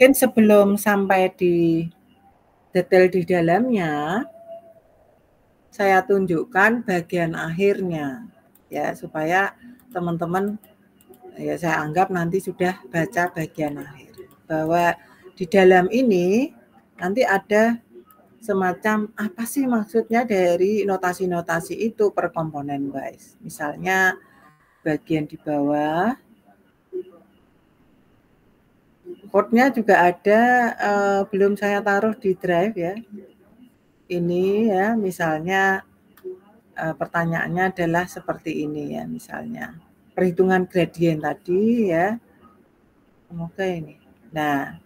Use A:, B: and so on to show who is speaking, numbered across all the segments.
A: Mungkin sebelum sampai di detail di dalamnya, saya tunjukkan bagian akhirnya ya, supaya teman-teman ya, saya anggap nanti sudah baca bagian akhir, bahwa di dalam ini nanti ada semacam apa sih maksudnya dari notasi-notasi itu per komponen wise. Misalnya bagian di bawah, code-nya juga ada, belum saya taruh di drive ya. Ini ya, misalnya pertanyaannya adalah seperti ini ya, misalnya perhitungan gradien tadi ya. Semoga ini. Nah,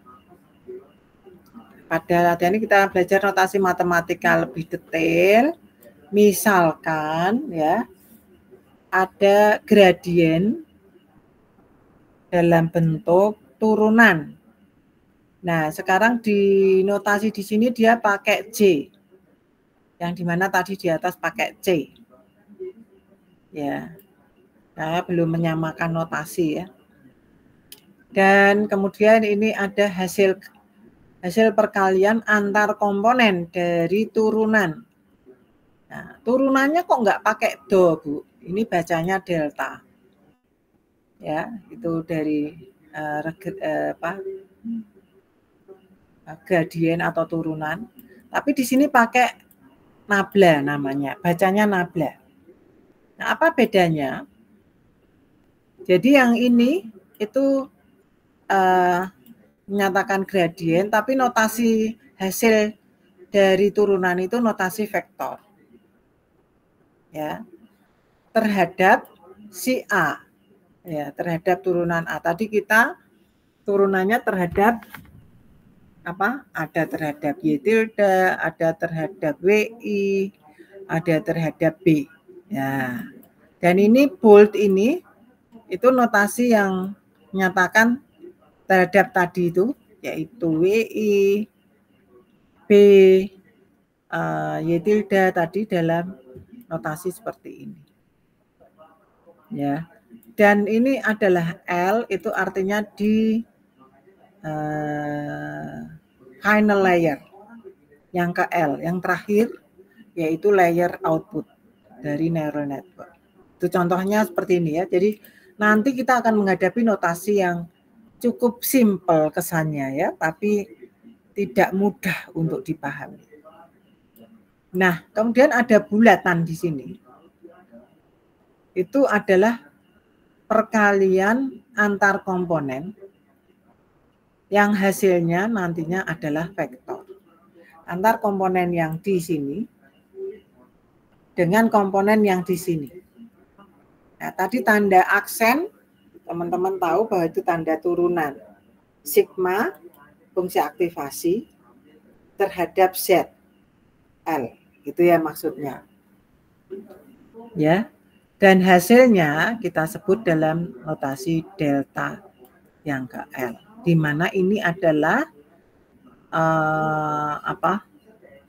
A: pada latihan ini kita belajar notasi matematika lebih detail. Misalkan ya, ada gradien dalam bentuk turunan. Nah, sekarang di notasi di sini dia pakai J. Yang dimana tadi di atas pakai C. Ya, saya belum menyamakan notasi ya. Dan kemudian ini ada hasil perkalian antar komponen dari turunan. Nah, turunannya kok nggak pakai do, Bu? Ini bacanya delta. Ya, itu dari gradien atau turunan. Tapi di sini pakai nabla namanya, bacanya nabla. Nah, apa bedanya? Jadi yang ini itu menyatakan gradien, tapi notasi hasil dari turunan itu notasi vektor. Ya, terhadap si A. Ya, terhadap turunan A. Tadi kita turunannya terhadap apa? Ada terhadap Y tilde, ada terhadap WI, ada terhadap B. Ya. Dan ini bold ini itu notasi yang menyatakan terhadap tadi itu, yaitu WI, B, Y tilde tadi dalam notasi seperti ini. Ya. Dan ini adalah L, itu artinya di final layer. Yang ke L, yang terakhir yaitu layer output dari neural network. Itu contohnya seperti ini ya. Jadi nanti kita akan menghadapi notasi yang cukup simpel kesannya ya, tapi tidak mudah untuk dipahami. Nah, kemudian ada bulatan di sini. Itu adalah perkalian antar komponen yang hasilnya nantinya adalah vektor. Antar komponen yang di sini dengan komponen yang di sini. Nah, tadi tanda aksen, teman-teman tahu bahwa itu tanda turunan. Sigma, fungsi aktivasi, terhadap Z, L. Gitu ya maksudnya. Ya. Dan hasilnya kita sebut dalam notasi delta yang ke L. Di mana ini adalah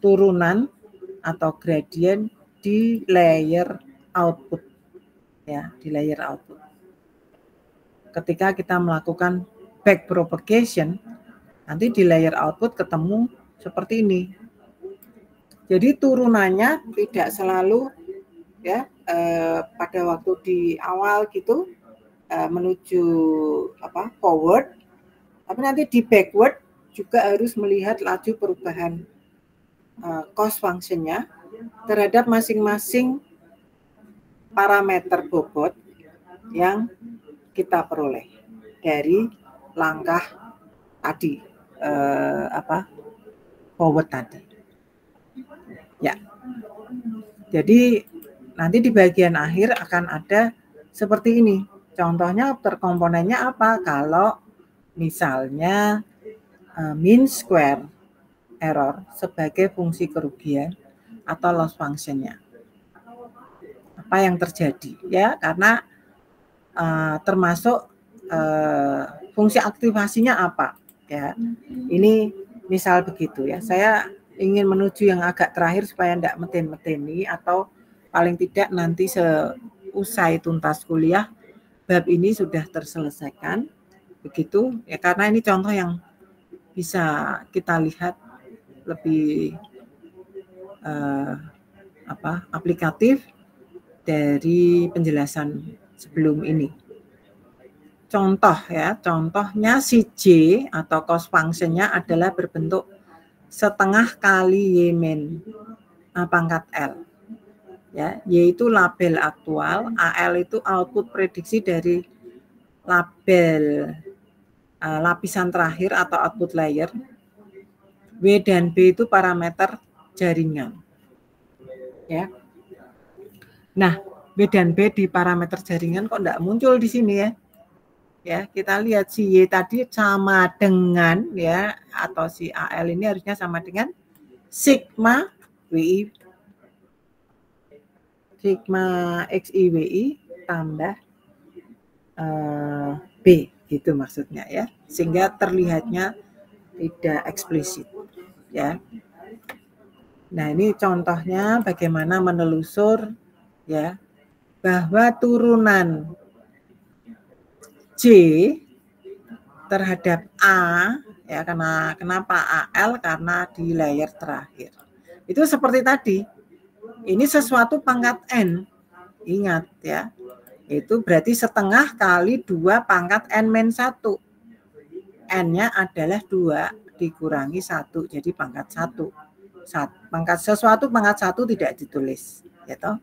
A: turunan atau gradien di layer output. Ya, di layer output. Ketika kita melakukan back propagation, nanti di layer output ketemu seperti ini. Jadi turunannya tidak selalu ya pada waktu di awal gitu menuju forward, tapi nanti di backward juga harus melihat laju perubahan cost function-nya terhadap masing-masing parameter bobot yang kita peroleh dari langkah tadi forward tadi. Ya. Jadi nanti di bagian akhir akan ada seperti ini. Contohnya terkomponennya apa? Kalau misalnya mean square error sebagai fungsi kerugian atau loss function-nya. Apa yang terjadi? Ya, karena termasuk fungsi aktivasinya apa? Ya, ini misal begitu ya. Saya ingin menuju yang agak terakhir supaya tidak meten-meteni, atau paling tidak nanti seusai tuntas kuliah bab ini sudah terselesaikan begitu ya, karena ini contoh yang bisa kita lihat lebih aplikatif dari penjelasan sebelum ini. Contoh ya, contohnya si J atau cost function-nya adalah berbentuk setengah kali Y min A pangkat L. Ya, Y itu label aktual, AL itu output prediksi dari label lapisan terakhir atau output layer. W dan B itu parameter jaringan. Ya. Nah, W dan B di parameter jaringan kok enggak muncul di sini ya? Ya, kita lihat si Y tadi sama dengan ya, atau si AL ini harusnya sama dengan sigma WI tambah B gitu maksudnya ya, sehingga terlihatnya tidak eksplisit ya. Nah, ini contohnya bagaimana menelusur ya bahwa turunan J terhadap A ya, karena kenapa AL, karena di layer terakhir. Itu seperti tadi. Ini sesuatu pangkat N. Ingat ya. Itu berarti setengah kali 2 pangkat N-1. N-nya adalah 2 dikurangi 1, jadi pangkat 1. Pangkat sesuatu pangkat 1 tidak ditulis, ya toh.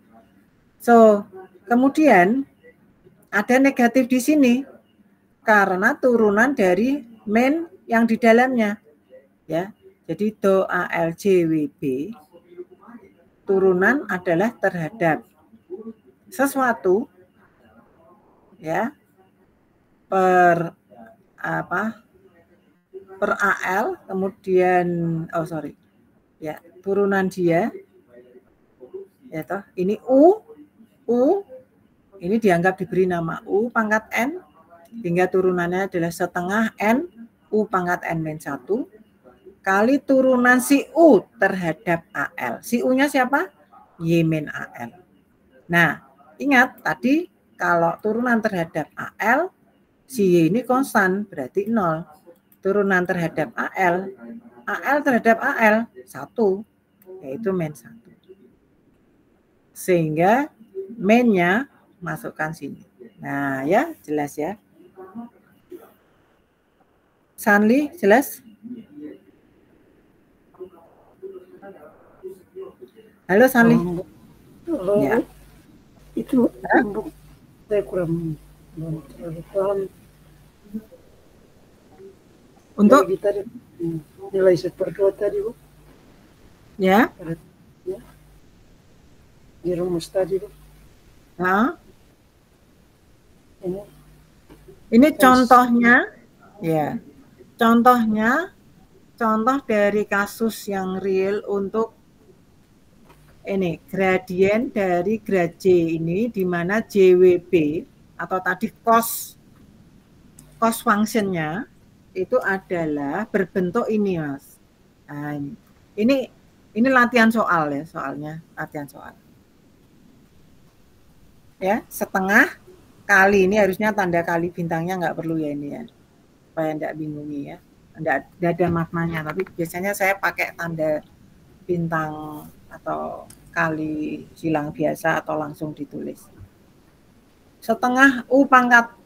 A: So, kemudian ada negatif di sini karena turunan dari main yang di dalamnya. Ya. Jadi do ALJWB turunan adalah terhadap sesuatu ya per AL, kemudian ya turunan dia ya toh, ini U ini dianggap diberi nama U pangkat N, hingga turunannya adalah setengah N U pangkat N-1 kali turunan si U terhadap AL. Si U-nya siapa? Y min AL. Nah, ingat tadi kalau turunan terhadap AL, si Y ini konstan, berarti 0. Turunan terhadap AL terhadap AL 1, yaitu min 1. Sehingga min-nya masukkan sini. Nah, ya jelas ya. Sanli, jelas? Halo Sanli.
B: Halo. Ya. Itu saya kurang terlalu paham.
A: Untuk
B: tadi, nilai 1/2 tadi, Bu.
A: Ya.
B: Ya. Di rumus tadi, Bu.
A: Nah. Ini contohnya ya. Contoh dari kasus yang real untuk ini gradien dari grad J ini, di mana JWB atau tadi cost function-nya itu adalah berbentuk ini, Mas. Nah, ini latihan soal ya, soalnya latihan soal. Ya, setengah kali, ini harusnya tanda kali bintangnya nggak perlu ya ini ya, supaya nggak bingungi ya. Nggak ada maknanya, tapi biasanya saya pakai tanda bintang atau kali silang biasa atau langsung ditulis. Setengah U pangkat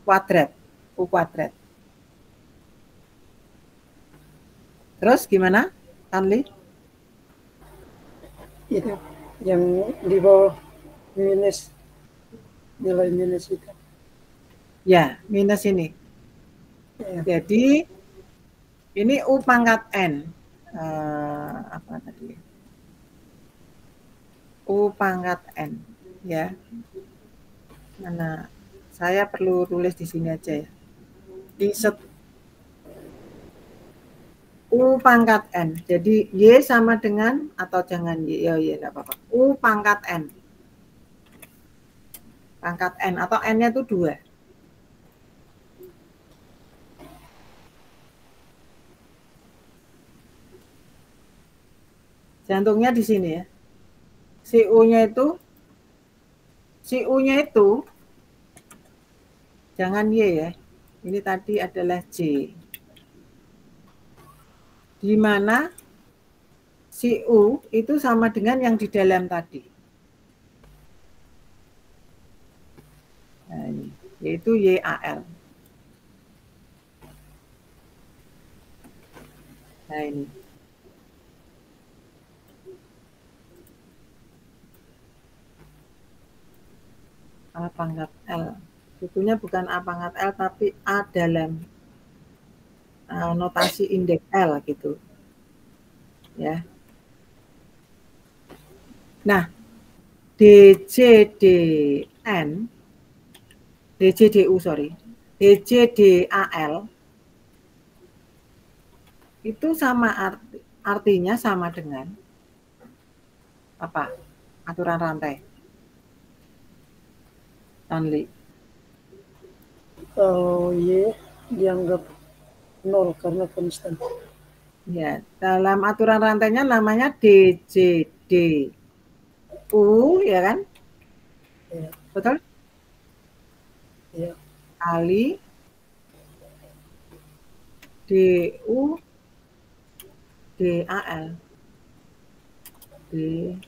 A: kuadrat, U kuadrat. Terus gimana, Tanli?
B: Itu yang di bawah minus, nilai minus itu.
A: Ya, minus ini. Ya. Jadi ini U pangkat N. Apa tadi? U pangkat N, ya. Mana? Saya perlu tulis di sini aja ya. U pangkat N. Jadi Y sama dengan, atau jangan Y, oh Y enggak apa-apa. U pangkat N. Pangkat N atau N-nya itu 2. Jantungnya di sini ya. Si U-nya itu jangan Y ya. Ini tadi adalah J. di mana si U itu sama dengan yang di dalam tadi. Nah, ini, yaitu YAL. Nah, ini. A pangkat L. Bukunya bukan A pangkat L, tapi A dalam notasi indeks L gitu. Ya. Nah, DJDAL itu sama artinya sama dengan apa? Aturan rantai. Stanley.
B: Kalau Y dianggap 0 karena konstan.
A: Ya, dalam aturan rantainya namanya DJDU, ya kan?
B: Ya.
A: Betul?
B: Ya.
A: Kali DU DAL. DAL.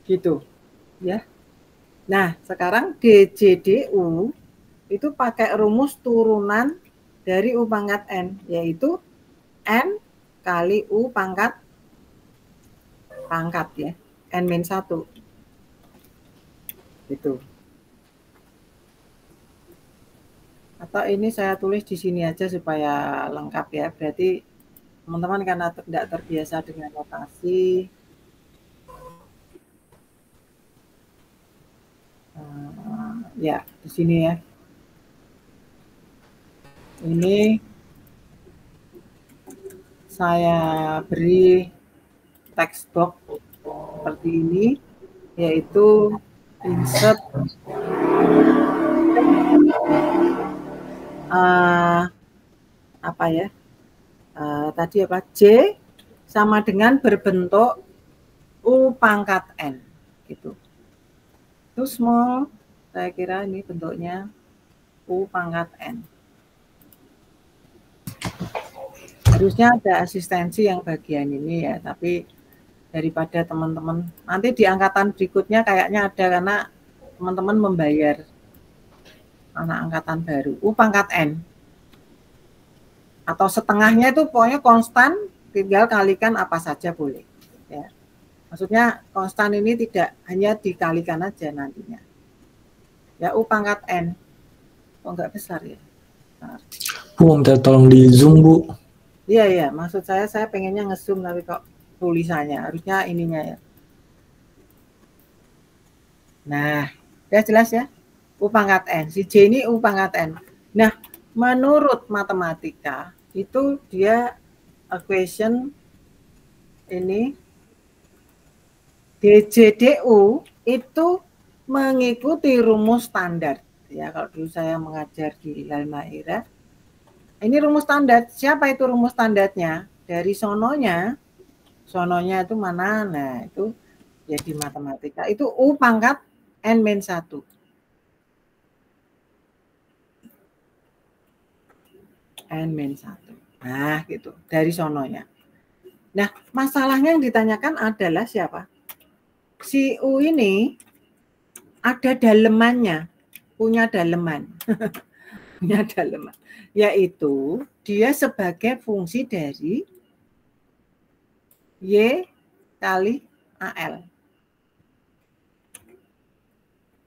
A: Gitu, ya. Nah, sekarang DJDU itu pakai rumus turunan dari U pangkat N, yaitu N kali U pangkat ya, N-1. Gitu. Atau ini saya tulis di sini aja supaya lengkap ya. Berarti teman-teman karena tidak terbiasa dengan notasi, ya di sini ya. Ini saya beri text box seperti ini, yaitu insert apa ya? Tadi apa? J sama dengan berbentuk U pangkat N gitu. Itu small, saya kira ini bentuknya U pangkat N. Harusnya ada asistensi yang bagian ini ya, tapi daripada teman-teman nanti di angkatan berikutnya kayaknya ada, karena teman-teman membayar anak angkatan baru U pangkat N atau setengahnya itu pokoknya konstan, tinggal kalikan apa saja boleh ya. Maksudnya konstan ini tidak hanya dikalikan aja nantinya ya. U pangkat N kok nggak besar ya.
C: Bu, minta tolong di zoom, Bu.
A: Iya, maksud saya pengennya nge-zoom tapi kok tulisannya harusnya ininya ya. Nah, ya jelas ya. U pangkat N, si J ini U pangkat N. Nah, menurut matematika itu dia equation ini DJDU itu mengikuti rumus standar ya. Kalau dulu saya mengajar di Halmahera, ini rumus standar. Siapa itu rumus standarnya? Dari sononya itu mana? Nah, itu jadi matematika. Itu U pangkat N-1. N-1. Nah, gitu. Dari sononya. Nah, masalahnya yang ditanyakan adalah siapa? Si U ini ada dalemannya. Punya daleman. Punya daleman. Yaitu dia sebagai fungsi dari Y kali AL.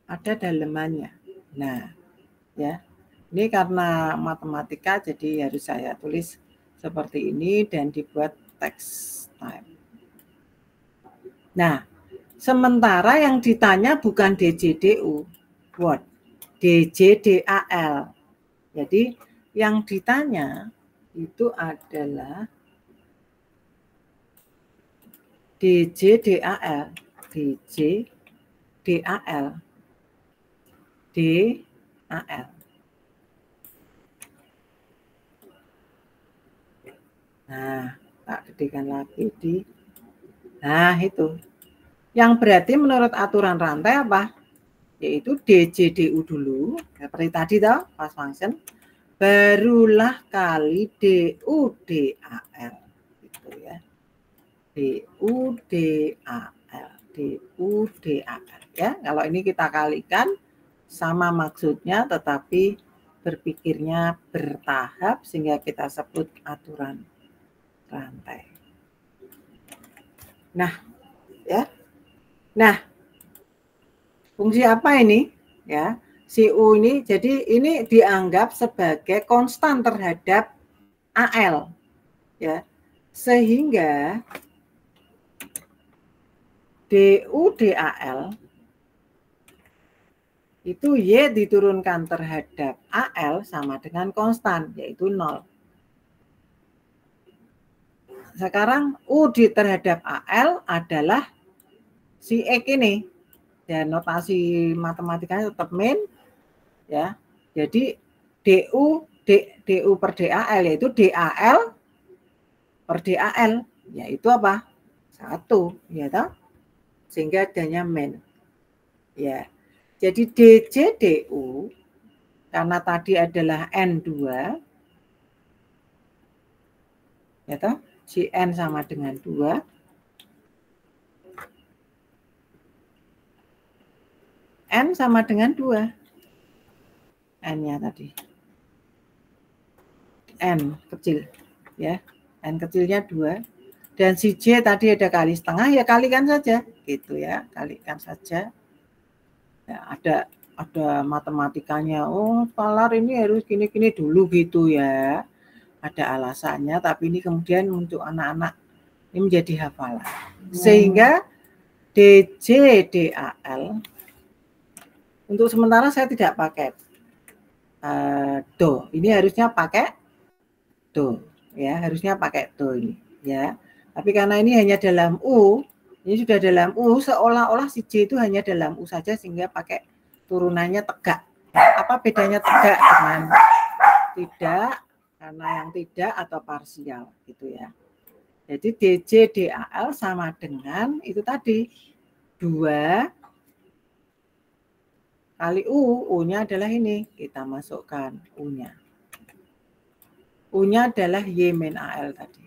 A: Ada dalemannya. Nah, ya. Ini karena matematika jadi harus saya tulis seperti ini dan dibuat text type. Nah, sementara yang ditanya bukan DJDU, what? DJDAL. Jadi yang ditanya itu adalah DJDAL, DJDAL, DAL. Nah, tak gedekan lagi di. Nah, itu. Yang berarti menurut aturan rantai apa? yaitu DCDU dulu, seperti tadi toh, pas function, barulah kali DU/DAL, gitu ya. DU/DAL, ya. Kalau ini kita kalikan sama maksudnya, tetapi berpikirnya bertahap sehingga kita sebut aturan rantai. Nah, ya. Nah, fungsi apa ini? Ya, si U ini, jadi ini dianggap sebagai konstan terhadap AL, ya, sehingga DU/DAL itu Y diturunkan terhadap AL sama dengan konstan, yaitu 0. Sekarang U terhadap AL adalah si X ini. Dan notasi matematikanya tetap min, ya. Jadi DU per DAL yaitu DAL per DAL, yaitu apa? 1, ya toh? Sehingga adanya min. Ya. Jadi DCDU karena tadi adalah N2, ya toh? Si N sama dengan 2. N sama dengan 2. N-nya tadi. N kecil, ya. N kecilnya 2. Dan si J tadi ada kali setengah, ya kalikan saja, gitu ya. Kalikan saja. Ya, ada matematikanya. Oh, skalar ini harus gini-gini dulu gitu ya. Ada alasannya, tapi ini kemudian untuk anak-anak ini menjadi hafalan. Sehingga DCDAL untuk sementara saya tidak pakai do. Ini harusnya pakai do, ya, harusnya pakai do ini, ya. Tapi karena ini hanya dalam U, ini sudah dalam U, seolah-olah si J itu hanya dalam U saja sehingga pakai turunannya tegak. Apa bedanya tegak dengan tidak? Karena yang tidak atau parsial, gitu ya. Jadi DCDAL sama dengan itu tadi 2 kali U, U-nya adalah ini, kita masukkan U-nya. U-nya adalah Y-AL tadi.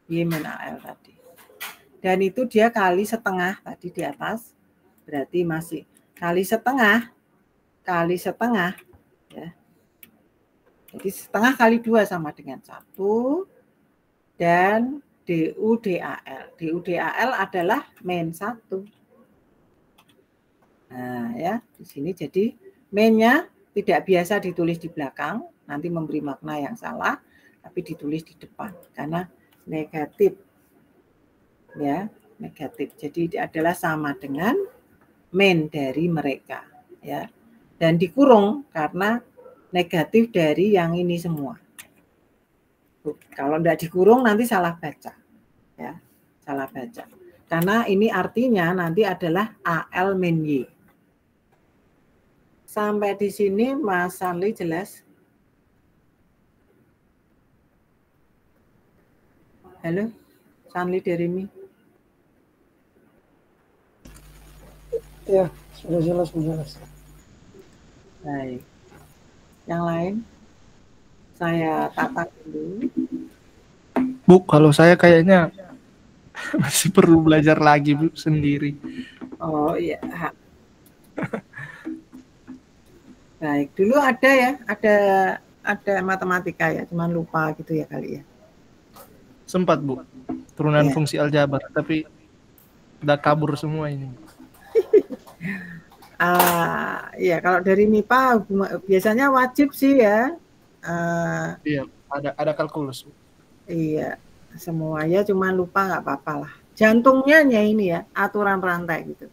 A: Y-AL tadi. Dan itu dia kali setengah tadi di atas, berarti masih kali setengah, ya. Jadi setengah kali 2 sama dengan 1, dan DU/DAL. DU/DAL adalah min 1. Nah, ya, di sini jadi min-nya tidak biasa ditulis di belakang, nanti memberi makna yang salah, tapi ditulis di depan karena negatif. Ya, negatif. Jadi adalah sama dengan min dari mereka, ya. Dan dikurung karena negatif dari yang ini semua. Kalau tidak dikurung nanti salah baca. Ya, salah baca. Karena ini artinya nanti adalah AL min Y. Sampai di sini Mas Sanli jelas? Halo, Sanli Derimi.
B: Ya, sudah jelas, menjelas.
A: Baik. Yang lain? Saya tata dulu.
D: Bu, kalau saya kayaknya masih perlu belajar lagi, Bu, sendiri.
A: Oh iya. Baik, dulu ada ya, ada matematika ya, cuman lupa gitu ya kali ya.
D: Sempat, Bu, turunan fungsi aljabar, tapi udah kabur semua ini.
A: Iya, kalau dari MIPA biasanya wajib sih ya.
D: Iya, ada kalkulus.
A: Iya, semuanya cuman lupa nggak apa-apa lah. Jantungnya ini ya, aturan rantai gitu.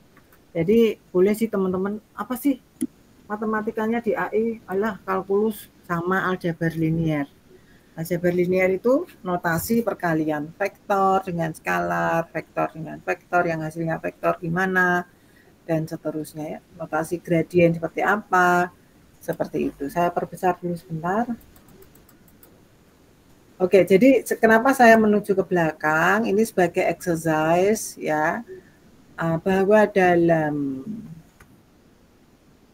A: Jadi boleh sih teman-teman, apa sih matematikanya di AI? Alah, kalkulus sama aljabar linier. Aljabar linier itu notasi perkalian vektor dengan skalar, vektor dengan vektor yang hasilnya vektor gimana, dan seterusnya ya. Notasi gradien seperti apa, seperti itu. Saya perbesar dulu sebentar. Oke, jadi kenapa saya menuju ke belakang? Ini sebagai exercise ya, bahwa dalam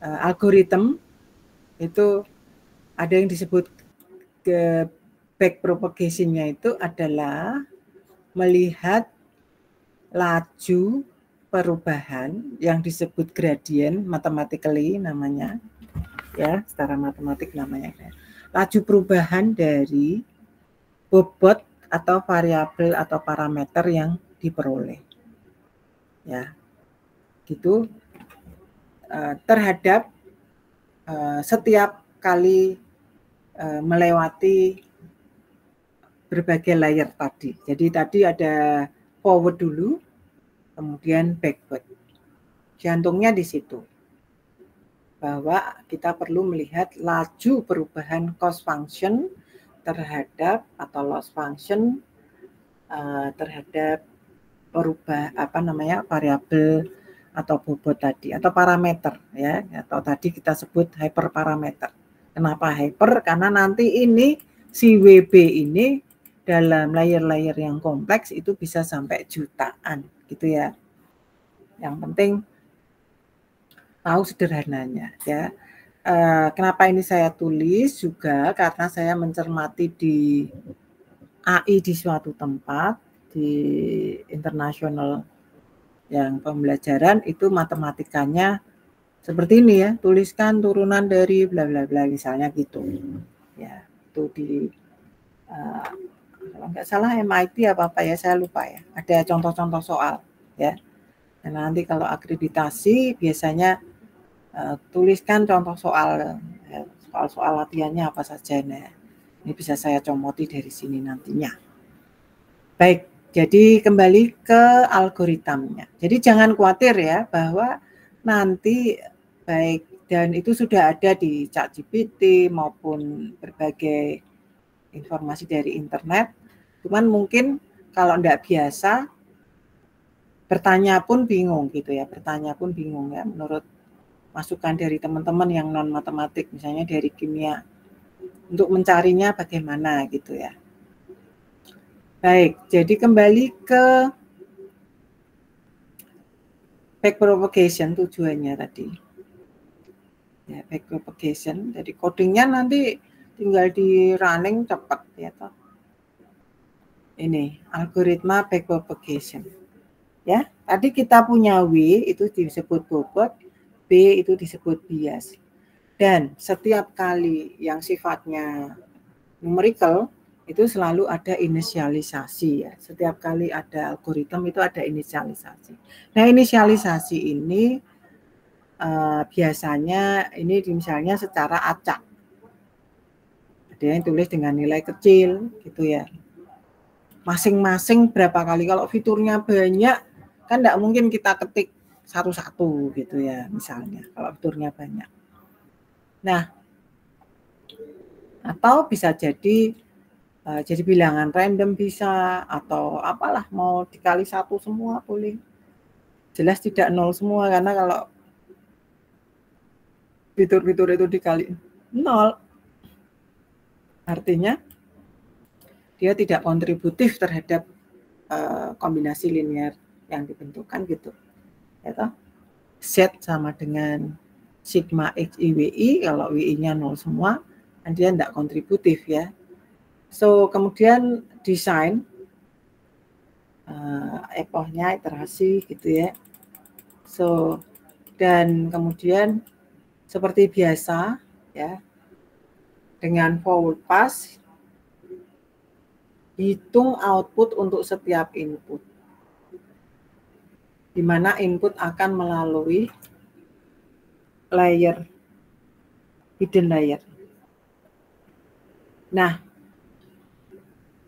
A: algoritma itu ada yang disebut ke back propagation-nya itu adalah melihat laju perubahan yang disebut gradient mathematically namanya, ya, secara matematik namanya. Laju perubahan dari bobot atau variabel atau parameter yang diperoleh, ya, gitu, terhadap setiap kali melewati berbagai layer tadi. Jadi tadi ada forward dulu, kemudian backward. Jantungnya di situ, bahwa kita perlu melihat laju perubahan cost function terhadap atau loss function terhadap variabel atau bobot tadi atau parameter, ya, atau tadi kita sebut hyperparameter. Kenapa hyper? Karena nanti ini si WB ini dalam layer-layer yang kompleks itu bisa sampai jutaan, gitu ya. Yang penting tahu sederhananya, ya. Kenapa ini saya tulis juga karena saya mencermati di AI di suatu tempat di internasional yang pembelajaran itu matematikanya seperti ini, ya, tuliskan turunan dari bla bla bla misalnya gitu, ya. Itu di kalau nggak salah MIT apa ya, saya lupa, ya, ada contoh-contoh soal, ya. Dan nanti kalau akreditasi biasanya tuliskan contoh soal, ya, soal latihannya apa saja. Nah, ini bisa saya comoti dari sini nantinya. Baik, jadi kembali ke algoritmanya. Jadi jangan khawatir, ya, bahwa nanti baik, dan itu sudah ada di ChatGPT maupun berbagai informasi dari internet. Cuman mungkin kalau enggak biasa bertanya pun bingung, gitu ya. Bertanya pun bingung, ya, menurut masukan dari teman-teman yang non matematik, misalnya dari kimia, untuk mencarinya bagaimana, gitu ya. Baik, jadi kembali ke back propagation tujuannya tadi. Ya, back propagation, jadi codingnya nanti tinggal di running cepat, ya toh. Ini algoritma back propagation. Ya, tadi kita punya W itu disebut bobot, B itu disebut bias. Dan setiap kali yang sifatnya numerical itu selalu ada inisialisasi, ya. Setiap kali ada algoritma itu ada inisialisasi. Nah, inisialisasi ini biasanya ini misalnya secara acak. Ada yang tulis dengan nilai kecil, gitu ya. Masing-masing berapa kali, kalau fiturnya banyak kan enggak mungkin kita ketik satu-satu, gitu ya, misalnya kalau fiturnya banyak. Nah, atau bisa jadi bilangan random bisa, atau apalah, mau dikali satu semua boleh. Jelas tidak nol semua, karena kalau fitur-fitur itu dikali nol, artinya dia tidak kontributif terhadap kombinasi linear yang dibentukkan, gitu. Ya toh? Z sama dengan sigma X I WI, kalau WI-nya nol semua, dia tidak kontributif, ya. So, kemudian desain epochnya iterasi, gitu ya. So, dan kemudian seperti biasa, ya, dengan forward pass hitung output untuk setiap input, di mana input akan melalui layer, hidden layer. Nah,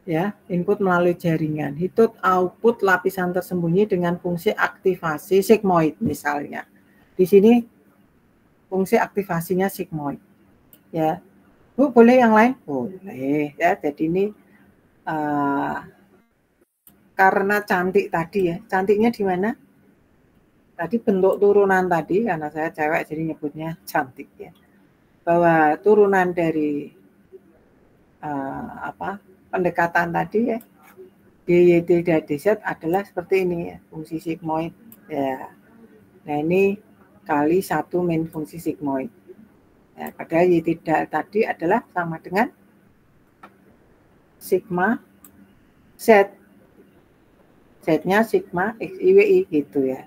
A: ya, input melalui jaringan, hitung output lapisan tersembunyi dengan fungsi aktivasi sigmoid misalnya. Di sini fungsi aktivasinya sigmoid, ya. Bu, boleh yang lain? Boleh, ya. Jadi ini karena cantik tadi, ya. Cantiknya di mana? Tadi bentuk turunan tadi, karena saya cewek jadi nyebutnya cantik, ya. Bahwa turunan dari pendekatan tadi, ya, DY dan DZ adalah seperti ini, ya, fungsi sigmoid, ya. Nah, ini kali 1 min fungsi sigmoid. Ya, padahal Y tidak tadi adalah sama dengan sigma Z. Z-nya sigma XIWI gitu ya.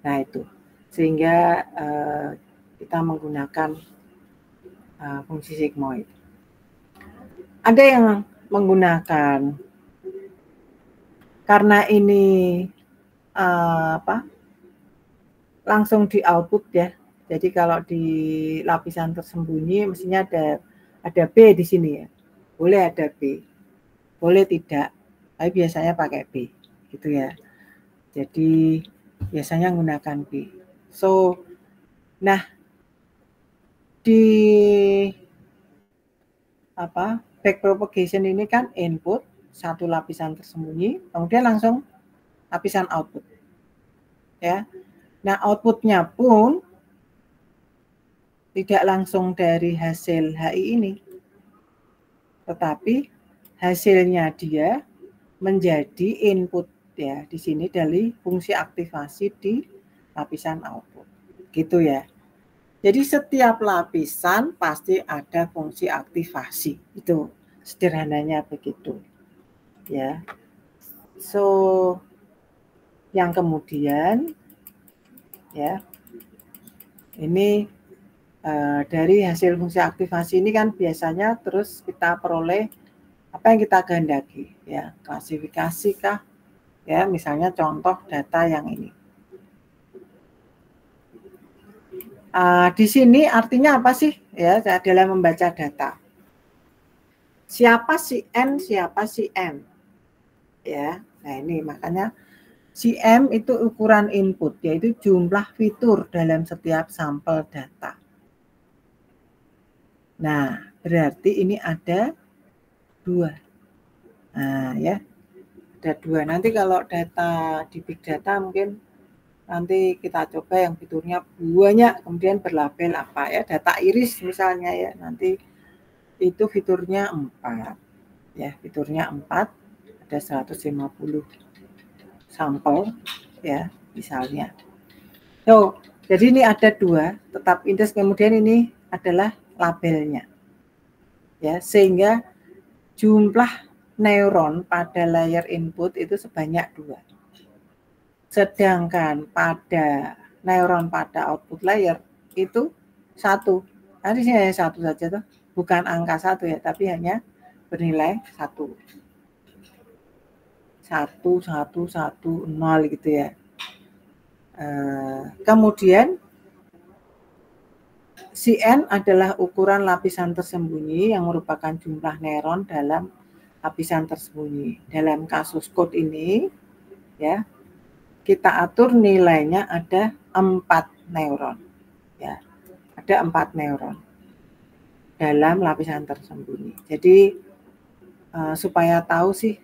A: Nah itu, sehingga kita menggunakan fungsi sigmoid. Ada yang menggunakan karena ini langsung di output ya. Jadi kalau di lapisan tersembunyi mestinya ada B di sini ya. Boleh ada B, boleh tidak. Tapi biasanya pakai B, gitu ya. Jadi biasanya menggunakan B. So, nah di backpropagation ini kan input satu lapisan tersembunyi, kemudian langsung lapisan output. Ya. Nah, outputnya pun tidak langsung dari hasil HI ini, tetapi hasilnya dia menjadi input ya di sini dari fungsi aktivasi di lapisan output, gitu ya. Jadi setiap lapisan pasti ada fungsi aktivasi, itu sederhananya begitu ya. So yang kemudian ya ini dari hasil fungsi aktivasi ini kan biasanya terus kita peroleh apa yang kita kehendaki ya, klasifikasi kah ya, misalnya contoh data yang ini. Di sini artinya apa sih ya dalam membaca data? Siapa si N, siapa si M ya. Nah ini makanya si M itu ukuran input, yaitu jumlah fitur dalam setiap sampel data. Nah, berarti ini ada 2. Nah, ya. Ada 2. Nanti kalau data di big data mungkin nanti kita coba yang fiturnya banyak, kemudian berlabel apa ya, data iris misalnya ya. Nanti itu fiturnya 4. Ya, fiturnya 4, ada 150 sampel ya, misalnya. So, jadi ini ada 2, tetap index, kemudian ini adalah labelnya. Ya, sehingga jumlah neuron pada layer input itu sebanyak 2. Sedangkan pada neuron pada output layer itu 1. Nanti sini hanya 1 saja tuh, bukan angka 1 ya, tapi hanya bernilai 1. 1, 1, 1, 0 gitu ya. Kemudian Cn adalah ukuran lapisan tersembunyi yang merupakan jumlah neuron dalam lapisan tersembunyi. Dalam kasus code ini, ya, kita atur nilainya ada 4 neuron. Ya, ada 4 neuron dalam lapisan tersembunyi. Jadi supaya tahu sih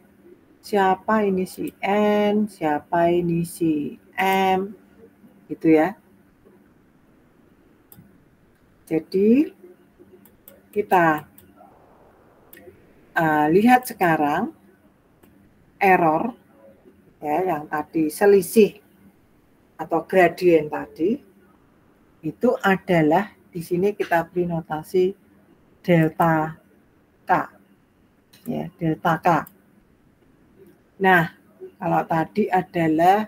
A: siapa ini si N, siapa ini si M, gitu ya. Jadi kita lihat sekarang error ya, yang tadi selisih atau gradien tadi itu adalah di sini kita beri notasi delta K ya, delta K. Nah, kalau tadi adalah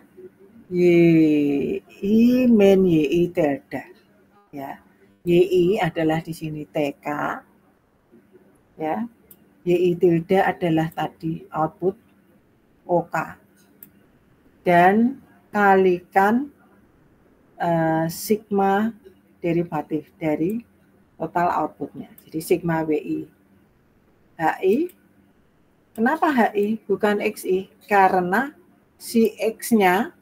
A: YI min YI delta ya. YI adalah di sini TK ya. YI tilde adalah tadi output OK. Dan kalikan sigma derivatif dari total outputnya. Jadi sigma WI. HI, kenapa HI bukan XI? Karena si X-nya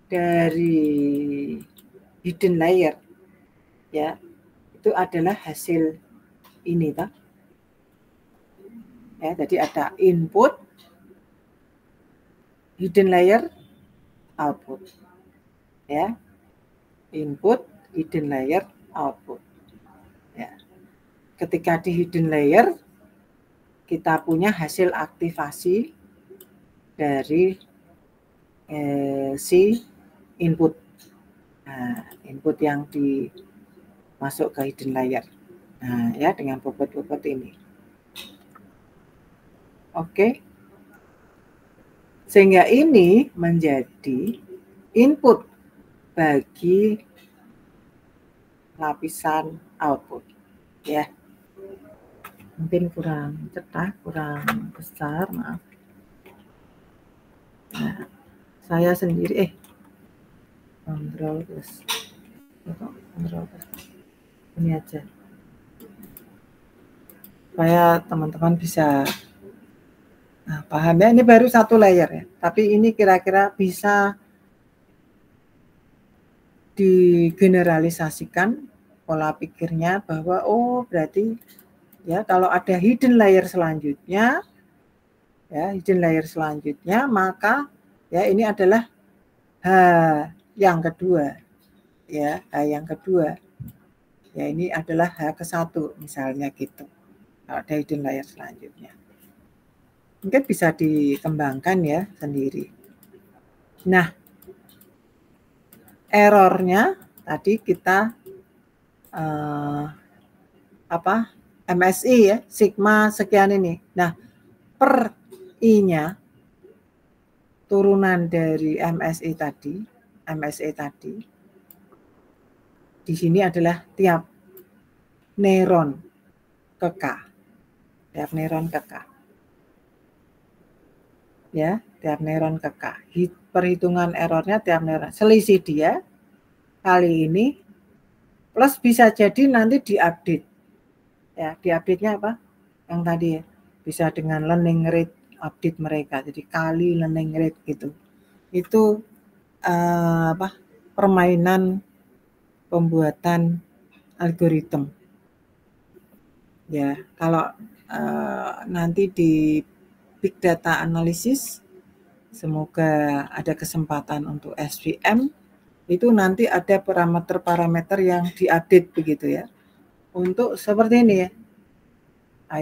A: dari hidden layer ya, itu adalah hasil ini toh. Ya, jadi ada input, hidden layer, output. Ya. Input, hidden layer, output. Ya. Ketika di hidden layer kita punya hasil aktivasi dari si input. Nah, input yang masuk ke hidden layer. Nah, ya dengan bobot-bobot ini. Oke. Sehingga ini menjadi input bagi lapisan output. Ya. Mungkin kurang cetak, kurang besar, maaf. Nah, saya sendiri kontrol plus ini aja supaya teman-teman bisa paham ya. Ini baru satu layer ya, tapi ini kira-kira bisa digeneralisasikan pola pikirnya bahwa oh berarti ya kalau ada hidden layer selanjutnya maka ya ini adalah yang kedua ya, yang kedua ya, ini adalah H ke 1 misalnya gitu kalau ada hidden layer selanjutnya. Mungkin bisa dikembangkan ya sendiri. Nah, errornya tadi kita MSI ya, sigma sekian ini. Nah, per I-nya turunan dari MSI tadi di sini adalah tiap neuron ke K. Tiap neuron ke K. Ya, tiap neuron ke K. Perhitungan errornya tiap neuron. Selisih dia kali ini plus bisa jadi nanti diupdate. Ya, diupdate-nya apa? Yang tadi ya. Bisa dengan learning rate update mereka. Jadi kali learning rate gitu. Itu permainan pembuatan algoritma. Ya, kalau nanti di big data analysis, semoga ada kesempatan untuk SVM, itu nanti ada parameter-parameter yang diupdate begitu ya. Untuk seperti ini ya,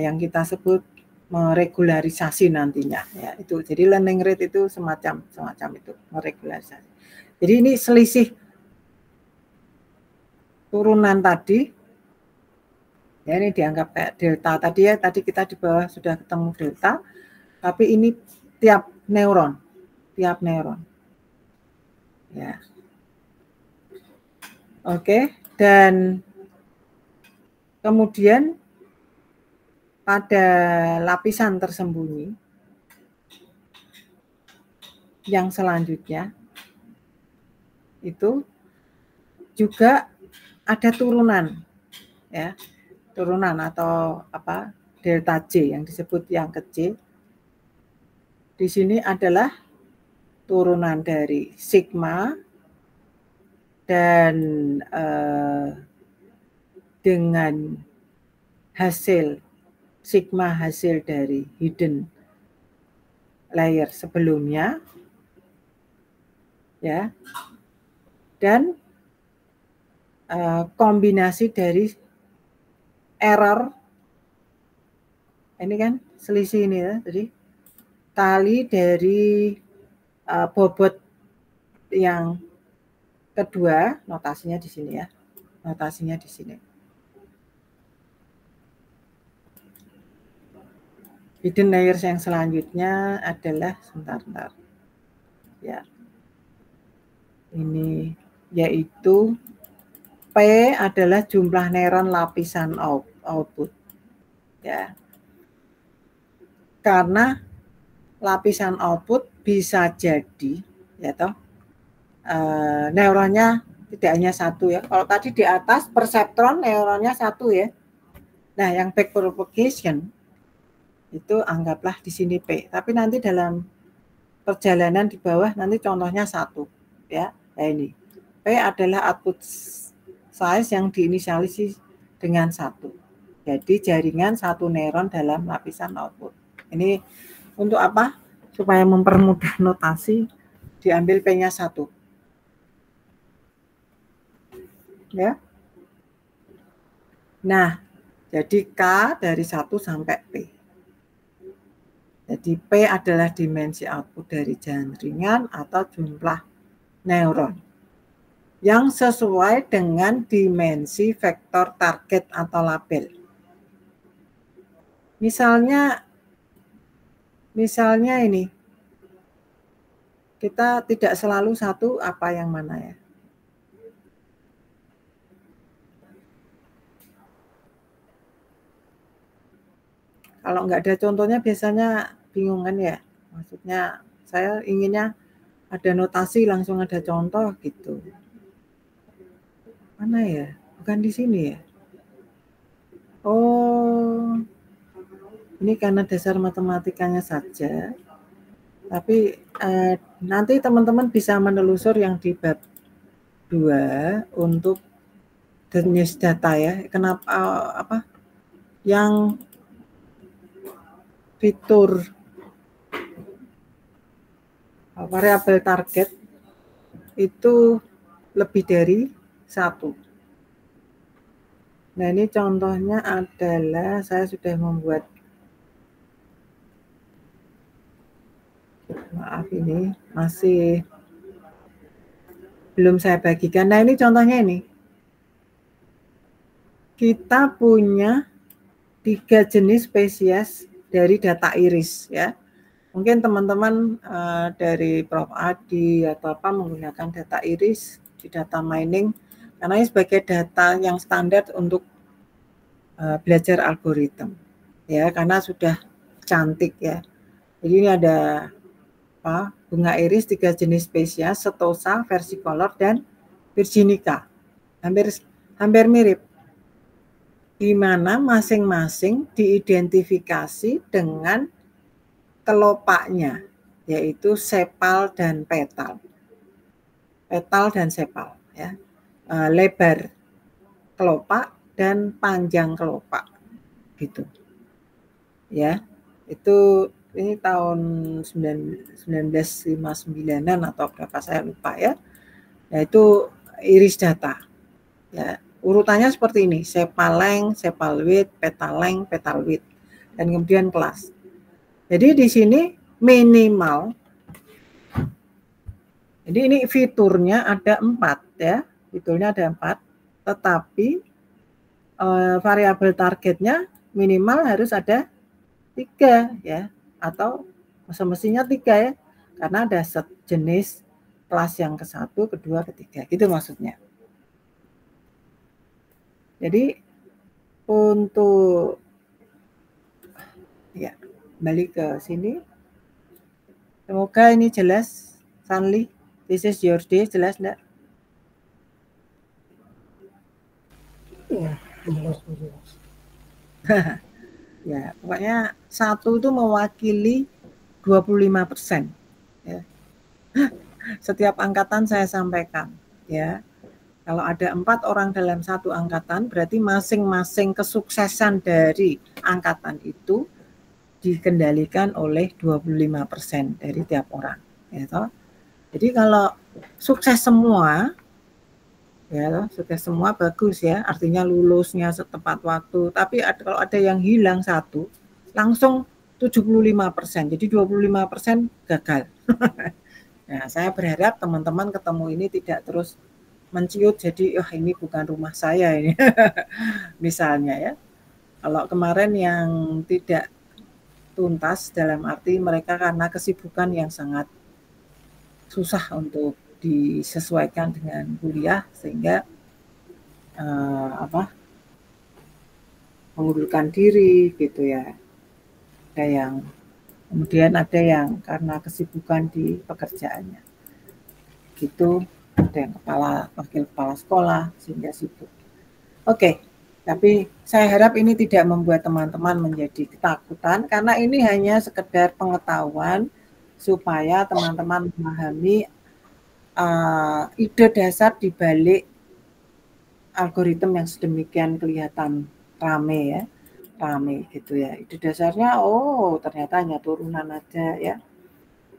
A: yang kita sebut meregularisasi nantinya ya itu. Jadi learning rate itu semacam itu meregularisasi. Jadi ini selisih turunan tadi ya, ini dianggap kayak delta tadi ya, tadi kita di bawah sudah ketemu delta, tapi ini tiap neuron ya. Oke, dan kemudian pada lapisan tersembunyi yang selanjutnya itu juga ada turunan ya, turunan atau delta J yang disebut yang kecil. Di sini adalah turunan dari sigma dan dengan hasil sigma hasil dari hidden layer sebelumnya ya, dan kombinasi dari error ini kan selisih ini ya, jadi kali dari bobot yang kedua, notasinya di sini ya, notasinya di sini. Hidden layers yang selanjutnya adalah sebentar ya, ini yaitu P adalah jumlah neuron lapisan output ya, karena lapisan output bisa jadi ya toh neuronnya tidak hanya satu ya. Kalau tadi di atas perseptron neuronnya satu ya. Nah, yang back propagation itu anggaplah di sini P. Tapi nanti dalam perjalanan di bawah nanti contohnya satu ya. Nah ini P adalah output size yang diinisialisasi dengan satu. Jadi jaringan satu neuron dalam lapisan output. Ini untuk apa? Supaya mempermudah notasi, diambil P-nya 1. Ya. Nah, jadi K dari 1 sampai P. Jadi P adalah dimensi output dari jaringan atau jumlah neuron yang sesuai dengan dimensi vektor target atau label. Misalnya ini, kita tidak selalu satu apa yang mana ya. Kalau nggak ada contohnya biasanya bingung kan ya. Maksudnya saya inginnya ada notasi langsung ada contoh gitu. Mana ya? Bukan di sini ya. Oh, ini karena dasar matematikanya saja. Tapi nanti teman-teman bisa menelusur yang di bab 2 untuk jenis data ya. Kenapa yang fitur variabel target itu lebih dari 1. Nah, ini contohnya adalah saya sudah membuat, maaf ini masih belum saya bagikan. Nah, ini contohnya ini. Kita punya 3 jenis spesies dari data iris ya. Mungkin teman-teman dari Prof. Adi atau apa menggunakan data iris di data mining karena ini sebagai data yang standar untuk belajar algoritma ya, karena sudah cantik ya. Jadi ini ada bunga iris 3 jenis spesies, setosa, versicolor, dan virginica. Hampir mirip. Di mana masing-masing diidentifikasi dengan kelopaknya, yaitu sepal dan petal. Petal dan sepal ya. Lebar kelopak dan panjang kelopak gitu. Ya. Itu ini tahun 1959-an atau berapa saya lupa ya. Yaitu iris data. Ya. Urutannya seperti ini, sepal length, sepal width, petal length, petal width, dan kemudian kelas. Jadi di sini minimal, jadi ini fiturnya ada 4 ya, fiturnya ada 4, tetapi variabel targetnya minimal harus ada 3 ya, atau semestinya 3 ya, karena ada sejenis kelas yang ke-1, kedua, ketiga, gitu maksudnya. Jadi untuk ya balik ke sini. Semoga ini jelas, Sanli. This is your day, jelas enggak?
B: Ya, jelas.
A: Ya, pokoknya 1 itu mewakili 25%. Ya. Setiap angkatan saya sampaikan, ya. Kalau ada 4 orang dalam 1 angkatan, berarti masing-masing kesuksesan dari angkatan itu dikendalikan oleh 25% dari tiap orang. Ya, toh? Jadi kalau sukses semua, ya sukses semua bagus ya, artinya lulusnya setepat waktu. Tapi kalau ada yang hilang 1, langsung 75%. Jadi 25% gagal. Nah, saya berharap teman-teman ketemu ini tidak terus menciut jadi ini bukan rumah saya ini. Misalnya ya. Kalau kemarin yang tidak tuntas dalam arti mereka karena kesibukan yang sangat susah untuk disesuaikan dengan kuliah sehingga mengundurkan diri gitu ya. Kemudian ada yang karena kesibukan di pekerjaannya. Gitu. Ada yang wakil kepala sekolah sehingga sibuk. Oke, tapi saya harap ini tidak membuat teman-teman menjadi ketakutan karena ini hanya sekedar pengetahuan supaya teman-teman memahami ide dasar di balik algoritma yang sedemikian kelihatan rame gitu ya. Ide dasarnya ternyata hanya turunan aja ya.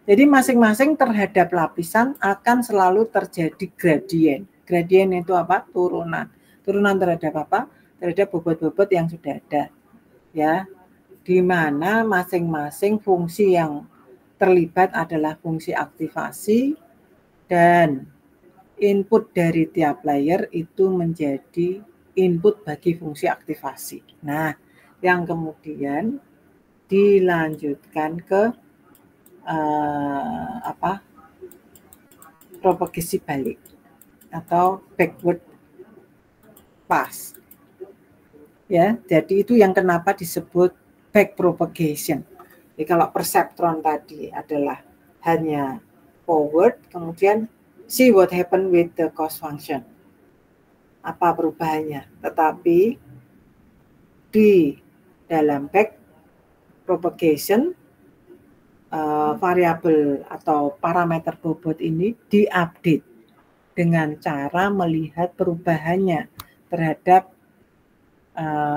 A: Jadi masing-masing terhadap lapisan akan selalu terjadi gradien. Gradien itu apa? Turunan. Turunan terhadap apa? Terhadap bobot-bobot yang sudah ada. Ya. Di mana masing-masing fungsi yang terlibat adalah fungsi aktivasi dan input dari tiap layer itu menjadi input bagi fungsi aktivasi. Nah, yang kemudian dilanjutkan ke propagasi balik atau backward pass. Ya, jadi itu yang kenapa disebut back propagation. Jadi kalau perseptron tadi adalah hanya forward, kemudian see what happen with the cost function. Apa perubahannya? Tetapi di dalam back propagation variabel atau parameter bobot ini diupdate dengan cara melihat perubahannya terhadap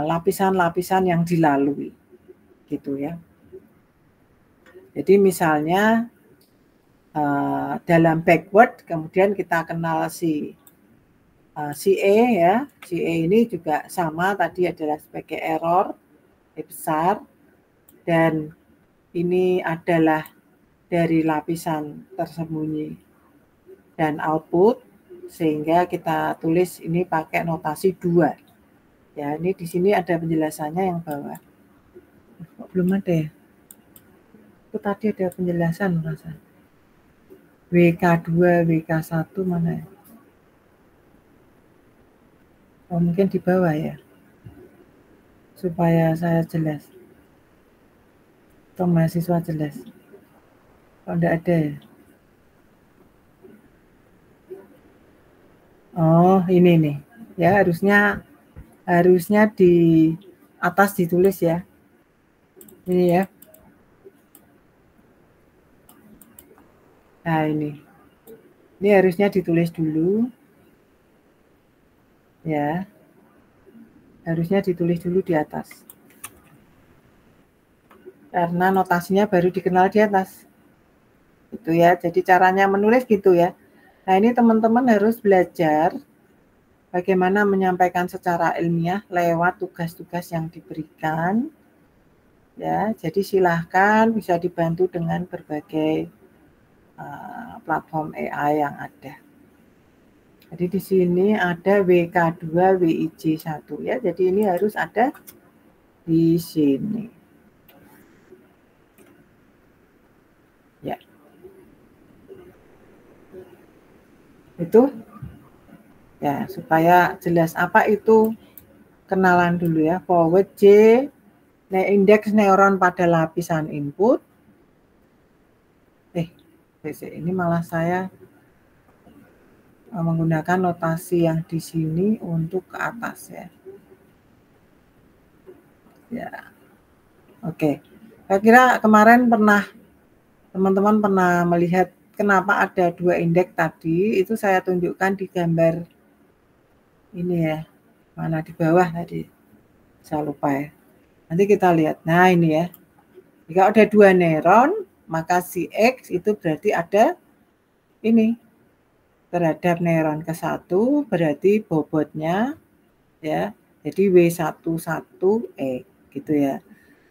A: lapisan-lapisan yang dilalui, gitu ya. Jadi misalnya dalam backward, kemudian kita kenal si CA ya, CA ini juga sama tadi adalah sebagai error besar, dan ini adalah dari lapisan tersembunyi dan output, sehingga kita tulis ini pakai notasi 2. Ya, ini di sini ada penjelasannya yang bawah. Belum ada ya? Itu tadi ada penjelasan merasa. WK2, WK1 mana ya? Oh, mungkin di bawah ya. Supaya saya jelas. Atau mahasiswa jelas. Kalau enggak ada ya. Oh, ini nih. Ya, harusnya di atas ditulis ya. Ini ya. Nah, ini harusnya ditulis dulu. Ya. Harusnya ditulis dulu di atas. Karena notasinya baru dikenal di atas. Itu ya. Jadi caranya menulis gitu ya. Nah, ini teman-teman harus belajar bagaimana menyampaikan secara ilmiah lewat tugas-tugas yang diberikan. Ya, jadi silahkan bisa dibantu dengan berbagai platform AI yang ada. Jadi di sini ada WK2, WIJ1 ya. Jadi ini harus ada di sini. Ya. Itu ya, supaya jelas apa itu, kenalan dulu ya. Forward J, indeks neuron pada lapisan input. Ini malah saya menggunakan notasi yang di sini untuk ke atas ya. Ya. Oke. Saya kira kemarin teman-teman pernah melihat kenapa ada 2 indeks tadi, itu saya tunjukkan di gambar ini ya. Mana di bawah tadi. Saya lupa ya. Nanti kita lihat. Nah, ini ya. Jika ada 2 neuron, maka si X itu berarti ada ini. Terhadap neuron ke-1 berarti bobotnya ya. Jadi W11X gitu ya.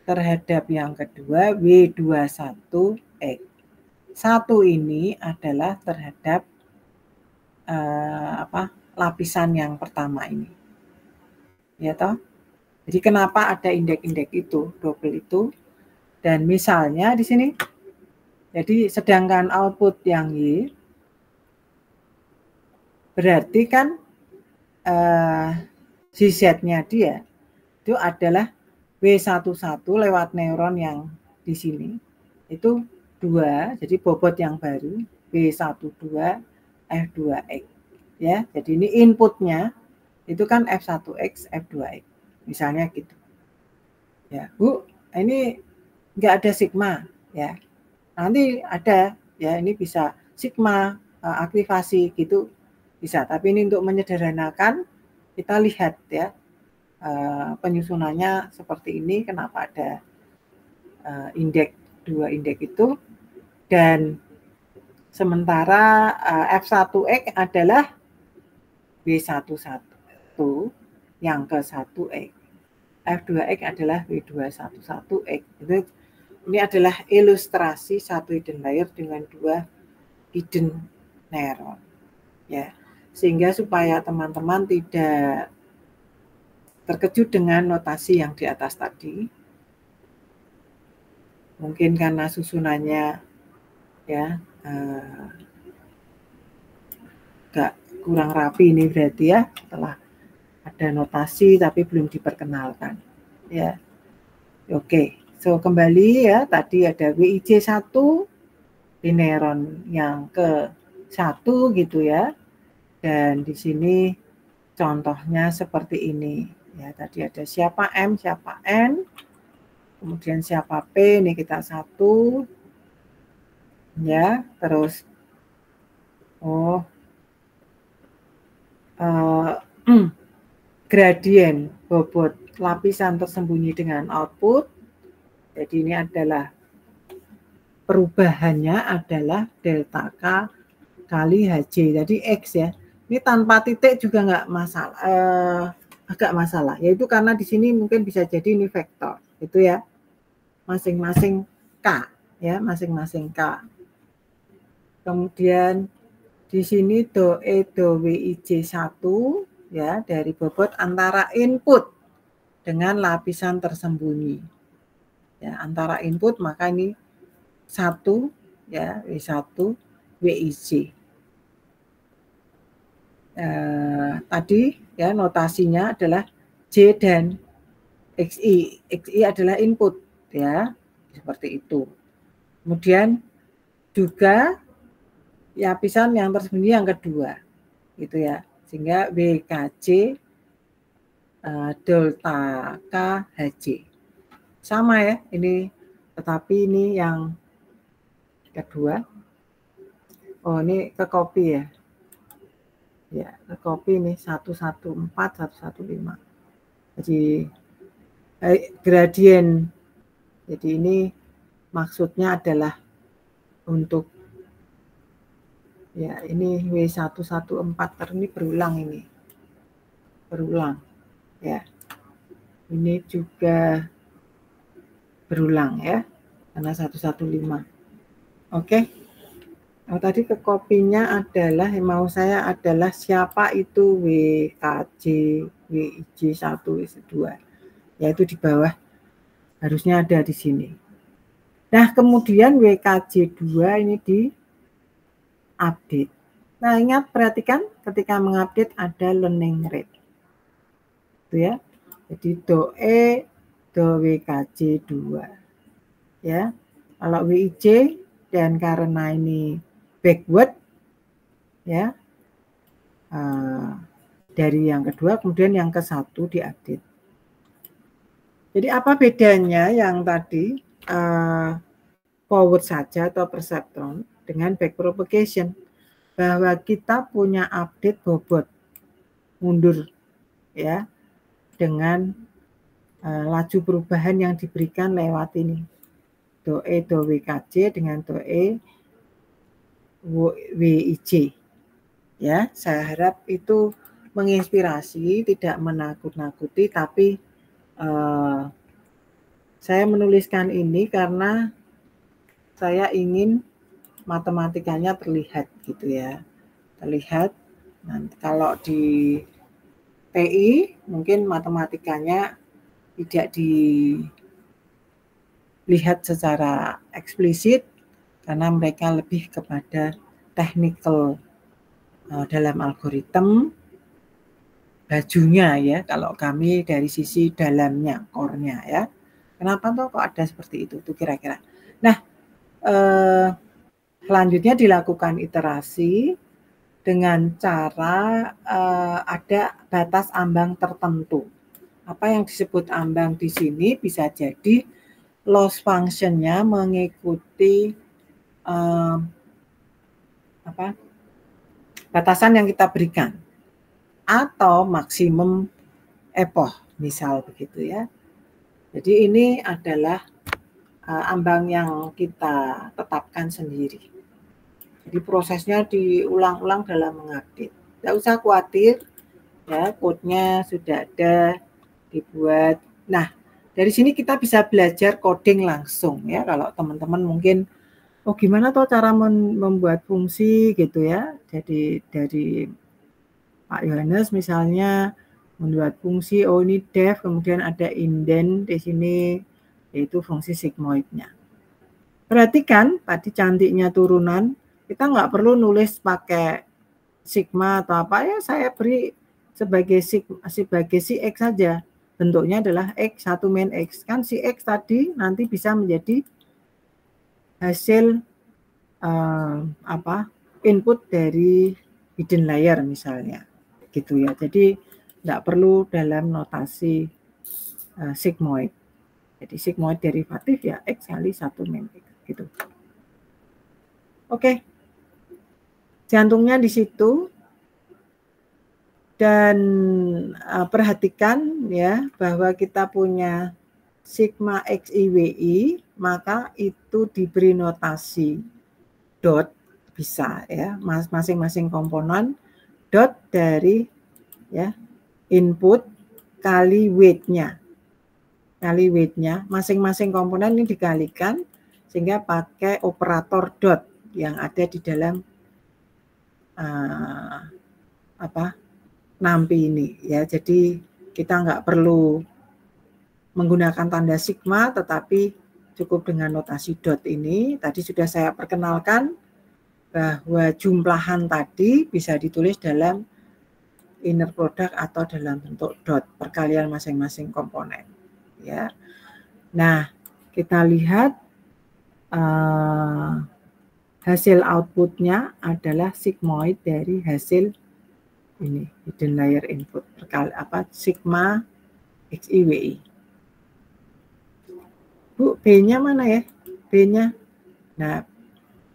A: Terhadap yang kedua W21X. 1 ini adalah terhadap lapisan yang pertama ini. Ya toh? Jadi kenapa ada indeks-indeks itu, double itu? Dan misalnya di sini, jadi sedangkan output yang Y, berarti kan Z-nya dia itu adalah W11 lewat neuron yang di sini. Itu 2, jadi bobot yang baru, W12, F2X. Ya, jadi ini inputnya itu kan F1X, F2X. Misalnya gitu. Ya, Bu, ini enggak ada sigma ya. Nanti ada ya, ini bisa sigma aktivasi gitu bisa, tapi ini untuk menyederhanakan kita lihat ya penyusunannya seperti ini, kenapa ada indeks 2 indeks itu, dan sementara F1X adalah W11 yang ke-1X, F2X adalah W211X. Ini adalah ilustrasi 1 hidden layer dengan 2 hidden neuron. Ya, sehingga supaya teman-teman tidak terkejut dengan notasi yang di atas tadi. Mungkin karena susunannya ya agak kurang rapi ini berarti ya, setelah ada notasi tapi belum diperkenalkan ya. Oke, so kembali ya, tadi ada WIJ1 di neuron yang ke-1 gitu ya. Dan di sini contohnya seperti ini. Ya, tadi ada siapa M, siapa N, kemudian siapa P, ini kita 1. Ya, terus gradien bobot lapisan tersembunyi dengan output. Jadi ini adalah perubahannya adalah delta K kali Hj. Jadi X ya. Ini tanpa titik juga nggak masalah, agak masalah. Yaitu karena di sini mungkin bisa jadi ini vektor, itu ya. Masing-masing K ya, masing-masing K. Kemudian di sini do E do WIJ1 ya, dari bobot antara input dengan lapisan tersembunyi. Ya, antara input maka ini 1 ya, W1 WIJ. Tadi ya notasinya adalah J dan XI. XI adalah input ya, seperti itu. Kemudian juga lapisan yang tersembunyi yang kedua, gitu ya. Sehingga WKJ delta K Hj. Sama ya, ini tetapi ini yang kedua. Oh, ini ke copy ya. Ya, ke copy ini 114 115. Jadi gradien. Jadi ini maksudnya adalah untuk ya ini W114 ini berulang ini. Berulang ya. Ini juga berulang ya. Karena 115. Oke. Oh, tadi ke kopinya adalah yang mau saya adalah siapa itu WKJ, WIJ1, WIJ2. Yaitu di bawah harusnya ada di sini. Nah, kemudian WKJ2 ini di update. Nah, ingat perhatikan ketika mengupdate ada learning rate. Itu ya. Jadi do E do WKJ2. Ya. Kalau WIJ dan karena ini backward ya dari yang kedua kemudian yang ke-1 diupdate. Jadi apa bedanya yang tadi forward saja atau perceptron dengan back propagation? Bahwa kita punya update bobot mundur ya dengan laju perubahan yang diberikan lewat ini do E do WKJ dengan do E WIJ ya. Saya harap itu menginspirasi, tidak menakut-nakuti, tapi saya menuliskan ini karena saya ingin matematikanya terlihat gitu ya, terlihat. Nanti kalau di TI mungkin matematikanya tidak dilihat secara eksplisit karena mereka lebih kepada technical dalam algoritma bajunya ya, kalau kami dari sisi dalamnya, core-nya ya. Kenapa tuh kok ada seperti itu tuh kira-kira. Nah, selanjutnya dilakukan iterasi dengan cara ada batas ambang tertentu. Apa yang disebut ambang di sini bisa jadi loss function-nya mengikuti batasan yang kita berikan atau maksimum epoch misal begitu ya. Jadi ini adalah ambang yang kita tetapkan sendiri. Jadi prosesnya diulang-ulang dalam mengupdate. Tidak usah khawatir ya, code-nya sudah ada dibuat. Nah, dari sini kita bisa belajar coding langsung ya. Kalau teman-teman mungkin oh gimana toh cara membuat fungsi gitu ya. Jadi dari Pak Yohanes misalnya membuat fungsi, oh ini def, kemudian ada indent di sini, yaitu fungsi sigmoidnya. Perhatikan tadi cantiknya turunan, kita nggak perlu nulis pakai sigma atau apa ya, saya beri sebagai si X saja. Bentuknya adalah X, 1 min X. Kan si X tadi nanti bisa menjadi hasil input dari hidden layer misalnya. Gitu ya. Jadi tidak perlu dalam notasi sigmoid. Jadi sigmoid derivatif ya X kali 1 min X. Gitu. Oke. Jantungnya di situ. Dan perhatikan ya bahwa kita punya sigma XIWI, maka itu diberi notasi dot, bisa ya, masing-masing komponen dot dari ya input kali weight-nya. Kali weight-nya, masing-masing komponen ini dikalikan sehingga pakai operator dot yang ada di dalam nampi ini ya. Jadi kita nggak perlu menggunakan tanda sigma, tetapi cukup dengan notasi dot ini. Tadi sudah saya perkenalkan bahwa jumlahan tadi bisa ditulis dalam inner product atau dalam bentuk dot, perkalian masing-masing komponen ya. Nah, kita lihat hasil outputnya adalah sigmoid dari hasil ini hidden layer input sigma XIWI. Bu, B-nya mana ya? B-nya. Nah,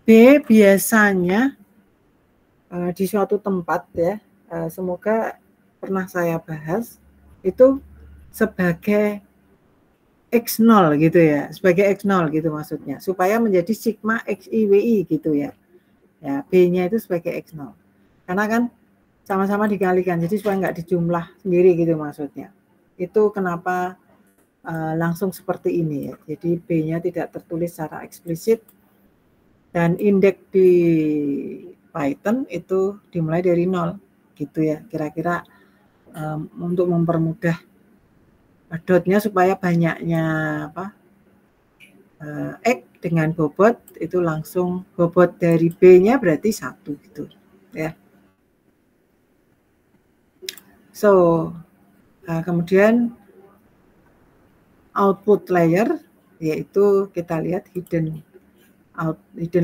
A: B biasanya di suatu tempat ya, semoga pernah saya bahas, itu sebagai X0 gitu ya, sebagai X0 gitu maksudnya, supaya menjadi sigma XIWI gitu ya. Ya, B-nya itu sebagai X0. Karena kan sama-sama dikalikan, jadi supaya nggak dijumlah sendiri gitu maksudnya. Itu kenapa langsung seperti ini ya. Jadi B-nya tidak tertulis secara eksplisit, dan indeks di Python itu dimulai dari 0 gitu ya. Kira-kira untuk mempermudah dotnya supaya banyaknya X dengan bobot itu langsung bobot dari B-nya berarti 1 gitu ya. So, kemudian output layer, yaitu kita lihat hidden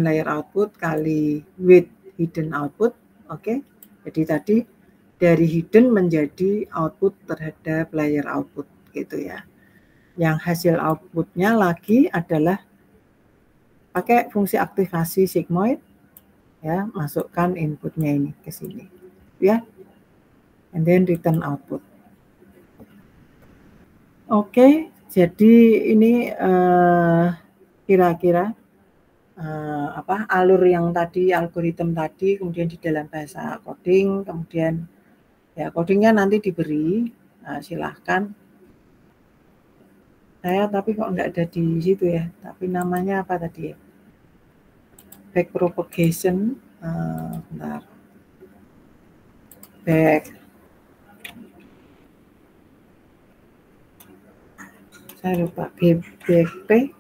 A: layer output kali with hidden output. Oke. Jadi tadi dari hidden menjadi output terhadap layer output gitu ya. Yang hasil outputnya lagi adalah pakai fungsi aktivasi sigmoid ya, masukkan inputnya ini ke sini ya. And then return output. Oke, jadi ini kira-kira alur yang tadi, algoritma tadi, kemudian di dalam bahasa coding, kemudian ya codingnya nanti diberi, silahkan. Saya tapi kok nggak ada di situ ya, tapi namanya apa tadi ya? Backpropagation, bentar. Saya lupa, BBP.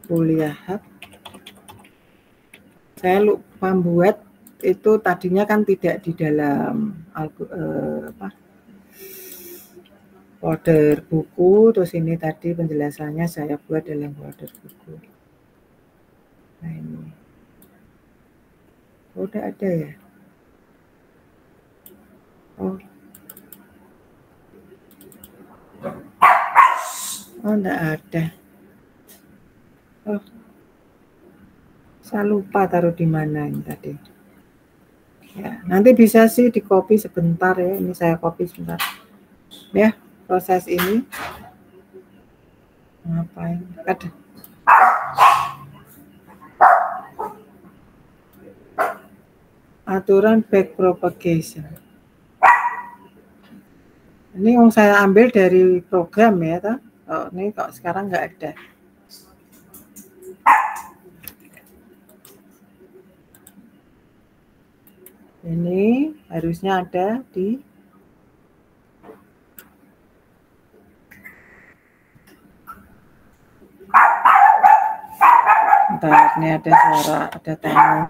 A: Kuliah hub. Saya lupa buat itu, tadinya kan tidak di dalam folder buku, terus ini tadi penjelasannya saya buat dalam folder buku. Nah ini udah ada ya. Oh, enggak ada. Oh, saya lupa taruh di mana ini tadi. Ya, nanti bisa sih di copy sebentar ya. Ini saya copy sebentar. Ya, proses ini. Ngapain? Ada. Aturan backpropagation. Ini yang saya ambil dari program ya, toh. Oh, ini kok sekarang nggak ada. Ini harusnya ada di bentar, ini ada suara, ada tamu.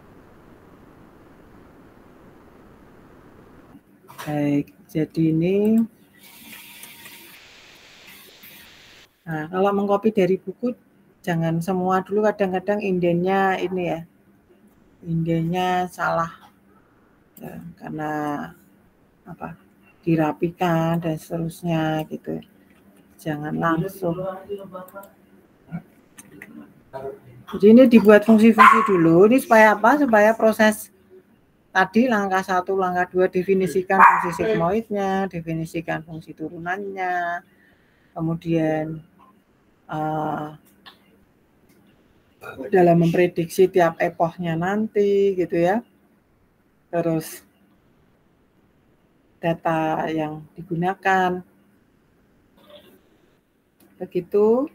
A: Baik, jadi ini nah, kalau mengcopy dari buku jangan semua dulu, kadang-kadang indennya ini ya, indennya salah ya, karena apa, dirapikan dan seterusnya gitu. Jangan langsung. Jadi ini dibuat fungsi-fungsi dulu, ini supaya apa? Supaya proses tadi langkah 1, langkah 2 definisikan fungsi sigmoidnya, definisikan fungsi turunannya, kemudian dalam memprediksi tiap epochnya nanti gitu ya. Terus data yang digunakan. Begitu.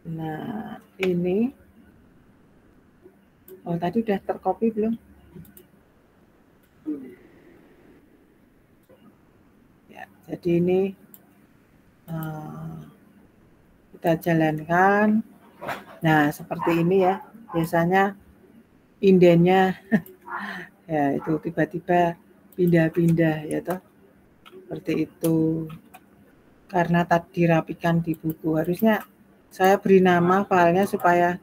A: Nah, ini oh tadi udah tercopy belum? Ya, jadi ini kita jalankan. Nah, seperti ini ya. Biasanya indennya ya itu tiba-tiba pindah-pindah ya toh. Seperti itu. Karena tadi dirapikan di buku. Harusnya saya beri nama filenya supaya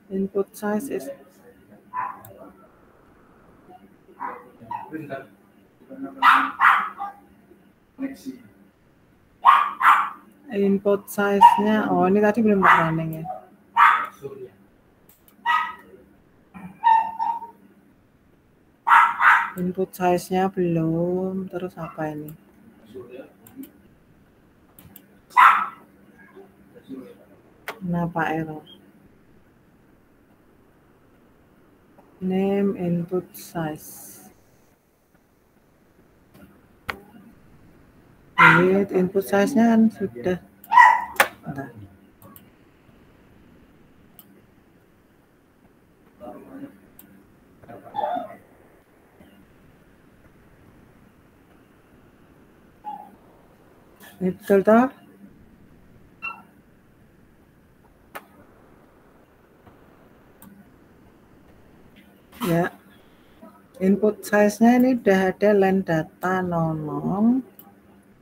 A: input size is input size-nya, oh ini tadi belum running ya. Input size-nya belum, terus apa ini? Kenapa error? Name input size. Wait, input size-nya kan sudah. Bentar. Ini betul toh? Ya. Input size-nya ini udah ada len data nonong.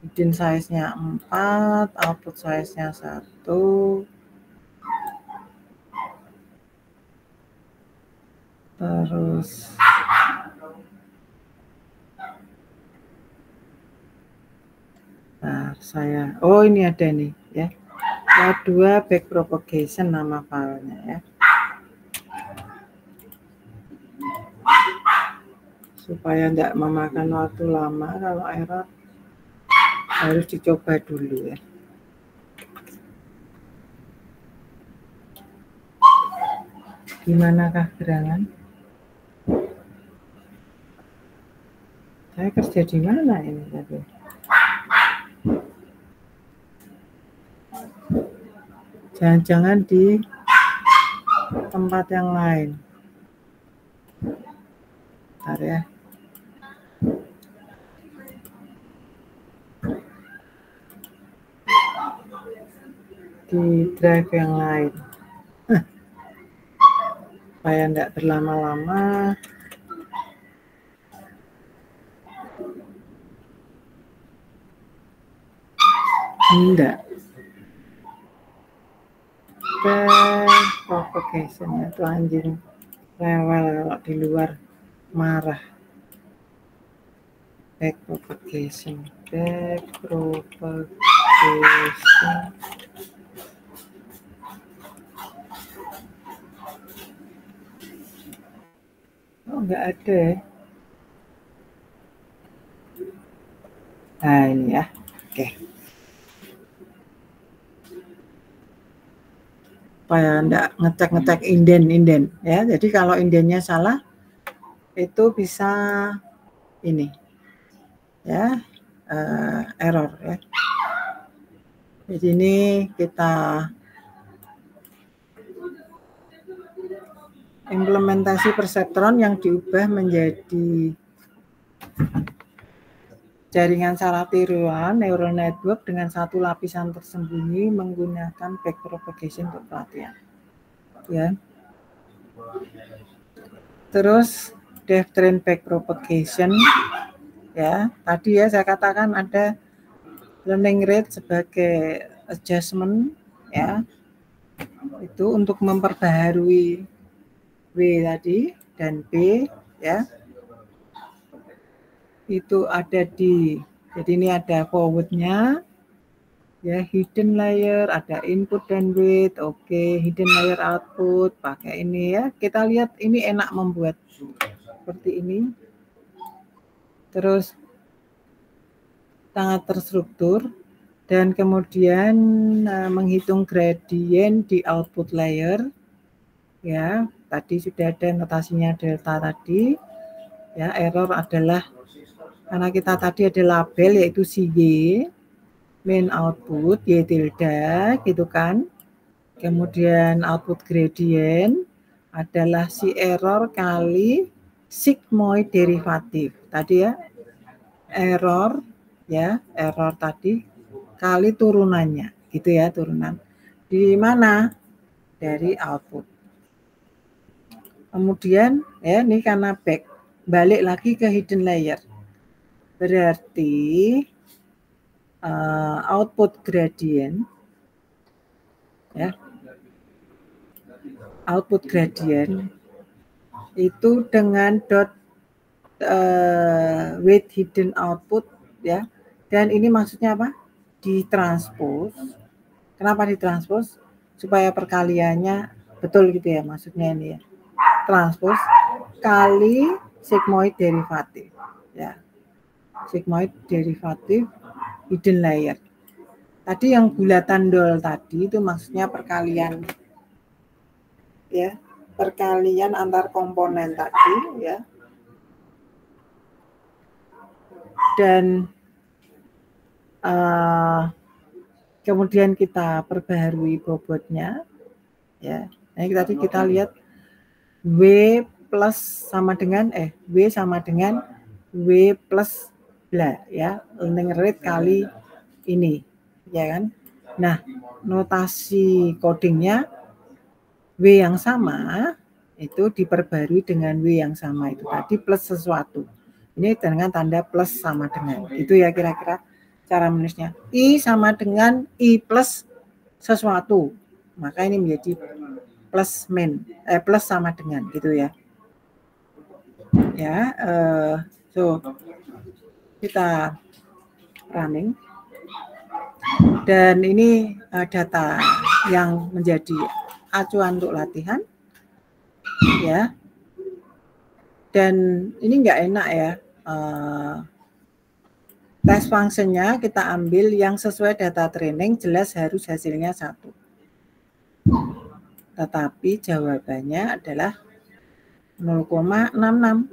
A: Hidden size-nya 4, output size-nya 1. Terus nah, oh ini ada nih ya. Kedua back propagation nama filenya ya. Supaya tidak memakan waktu lama, kalau error harus dicoba dulu ya. Gimanakah gerangan? Saya kerja di mana ini tadi? Jangan-jangan di tempat yang lain. Bentar ya. Di drive yang lain. Supaya tidak berlama-lama. Enggak. Back propagation itu anjing rewel kalau di luar marah. Back propagation. Oh, enggak ada ya. Nah, ini ya. Oke. supaya enggak ngecek inden ya. Jadi kalau indennya salah itu bisa ini ya, error ya. Di sini kita implementasi perseptron yang diubah menjadi jaringan saraf tiruan neural network dengan satu lapisan tersembunyi menggunakan backpropagation untuk pelatihan. Ya. Terus depth train backpropagation ya. Tadi ya saya katakan ada learning rate sebagai adjustment ya. Itu untuk memperbaharui W tadi dan B ya. Itu ada di, jadi ini ada forwardnya ya, hidden layer, ada input dan width, oke, hidden layer output, pakai ini ya. Kita lihat ini enak membuat seperti ini. Terus sangat terstruktur dan kemudian menghitung gradien di output layer ya. Tadi sudah ada notasinya delta tadi ya. Error adalah karena kita tadi ada label yaitu si Y, main output Y tilde gitu kan. Kemudian output gradient adalah si error kali sigmoid derivatif tadi ya. Error ya, error tadi kali turunannya gitu ya, turunan di mana dari output. Kemudian ya ini karena balik lagi ke hidden layer, berarti output gradient ya, output gradient itu dengan dot with hidden output ya. Dan ini maksudnya apa? Ditranspos. Kenapa ditranspos? Supaya perkaliannya betul gitu ya, maksudnya ini ya. Transpos kali sigmoid derivatif ya. Sigmoid derivatif hidden layer. Tadi yang bulatan dol tadi itu maksudnya perkalian ya, perkalian antar komponen tadi ya. Dan kemudian kita perbaharui bobotnya ya. Nah, tadi kita lihat W plus sama dengan W sama dengan W plus bla ya, learning rate kali ini ya kan. Nah, notasi codingnya W yang sama itu diperbarui dengan W yang sama itu tadi plus sesuatu. Ini dengan tanda plus sama dengan. Itu ya kira-kira cara menulisnya. I sama dengan I plus sesuatu. Maka ini menjadi plus plus sama dengan gitu ya. Ya, so kita running. Dan ini data yang menjadi acuan untuk latihan. Ya. Dan ini enggak enak ya. Test functionnya kita ambil yang sesuai data training, jelas harus hasilnya 1. Tetapi jawabannya adalah 0,66.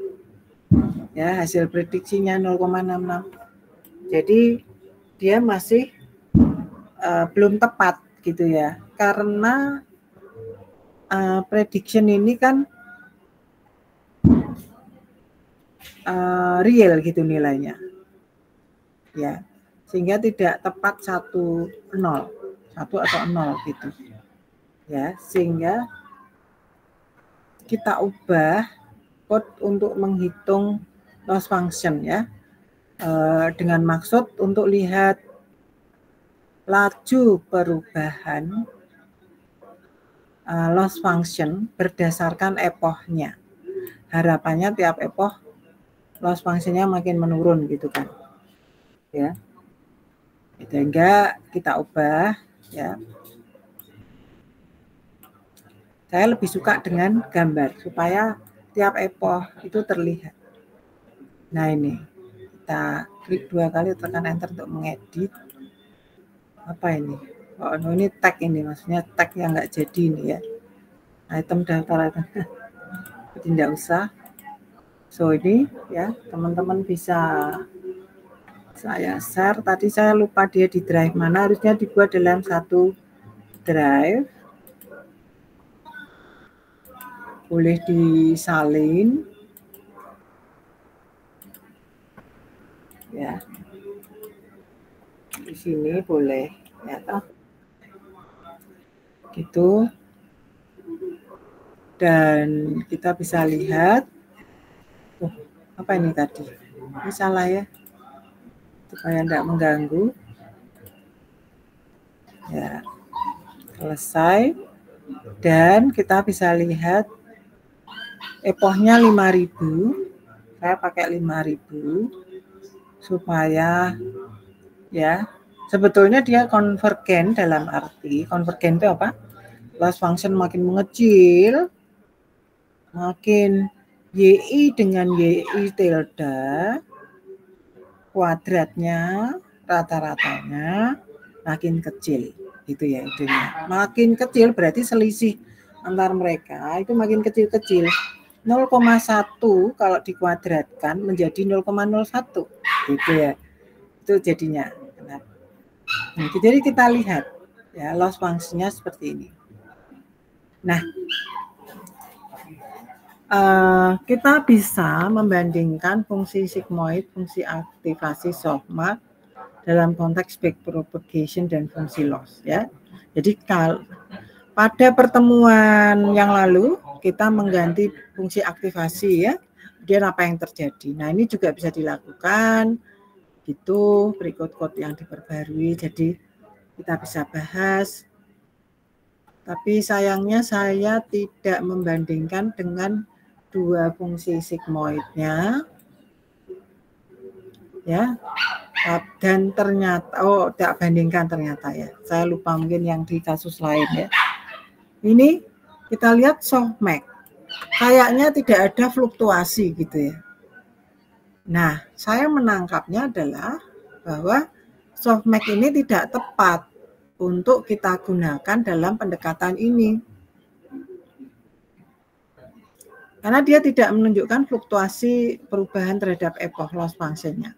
A: Ya, hasil prediksinya 0,66. Jadi dia masih belum tepat gitu ya. Karena prediction ini kan real gitu nilainya. Ya, sehingga tidak tepat 1 atau 0 gitu. Ya, sehingga kita ubah code untuk menghitung loss function ya. Dengan maksud untuk lihat laju perubahan loss function berdasarkan epochnya. Harapannya tiap epoch loss functionnya makin menurun gitu kan. Ya, sehingga kita ubah ya. Saya lebih suka dengan gambar supaya tiap epoch itu terlihat. Nah ini kita klik 2 kali, tekan enter untuk mengedit. Apa ini? Oh, no, ini tag ini, maksudnya tag yang nggak jadi ini ya. Item daftar item. Tidak usah. So ini ya, teman-teman bisa saya share. Tadi saya lupa dia di drive mana, harusnya dibuat dalam satu drive. Boleh disalin. Ya. Di sini boleh ya toh. Gitu. Dan kita bisa lihat apa ini tadi? Ini salah ya. Supaya tidak mengganggu. Ya. Selesai. Dan kita bisa lihat epochnya 5000. Saya pakai 5000 supaya ya, sebetulnya dia konvergen dalam arti konvergen itu apa? Loss function makin mengecil, makin YI dengan YI tilde kuadratnya rata-ratanya makin kecil, gitu ya idenya. Makin kecil berarti selisih antar mereka itu makin kecil-kecil. 0,1 kalau dikuadratkan menjadi 0,01 gitu ya. Itu jadinya. Nah, jadi kita lihat ya loss function-nya seperti ini. Nah, kita bisa membandingkan fungsi sigmoid, fungsi aktivasi softmax dalam konteks backpropagation dan fungsi loss ya. Jadi kalau pada pertemuan yang lalu kita mengganti fungsi aktivasi ya, kemudian apa yang terjadi. Nah ini juga bisa dilakukan gitu, berikut code yang diperbarui, jadi kita bisa bahas. Tapi sayangnya saya tidak membandingkan dengan dua fungsi sigmoidnya ya. Dan ternyata tidak bandingkan ternyata ya. Saya lupa mungkin yang di kasus lain ya. Ini kita lihat softmax. Kayaknya tidak ada fluktuasi gitu ya. Nah, saya menangkapnya adalah bahwa softmax ini tidak tepat untuk kita gunakan dalam pendekatan ini. Karena dia tidak menunjukkan fluktuasi perubahan terhadap epoch loss function-nya.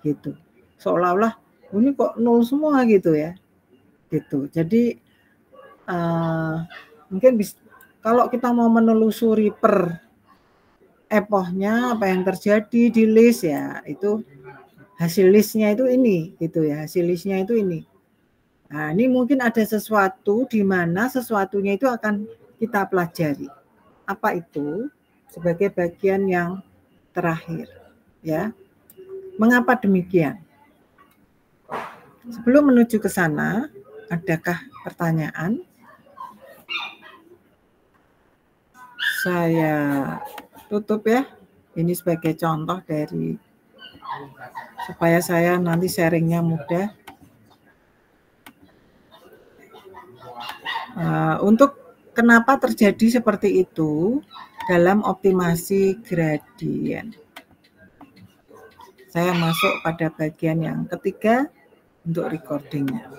A: Gitu. Seolah-olah ini kok nol semua gitu ya. Gitu. Jadi mungkin bisa, kalau kita mau menelusuri per epochnya apa yang terjadi di list ya, itu hasil listnya itu ini gitu ya, hasil listnya itu ini. Nah, ini mungkin ada sesuatu di mana sesuatunya itu akan kita pelajari. Apa itu? Sebagai bagian yang terakhir ya. Mengapa demikian? Sebelum menuju ke sana, adakah pertanyaan? Saya tutup ya. Ini sebagai contoh dari supaya saya nanti sharingnya mudah. Untuk kenapa terjadi seperti itu dalam optimasi gradien. Saya masuk pada bagian yang ketiga untuk recordingnya.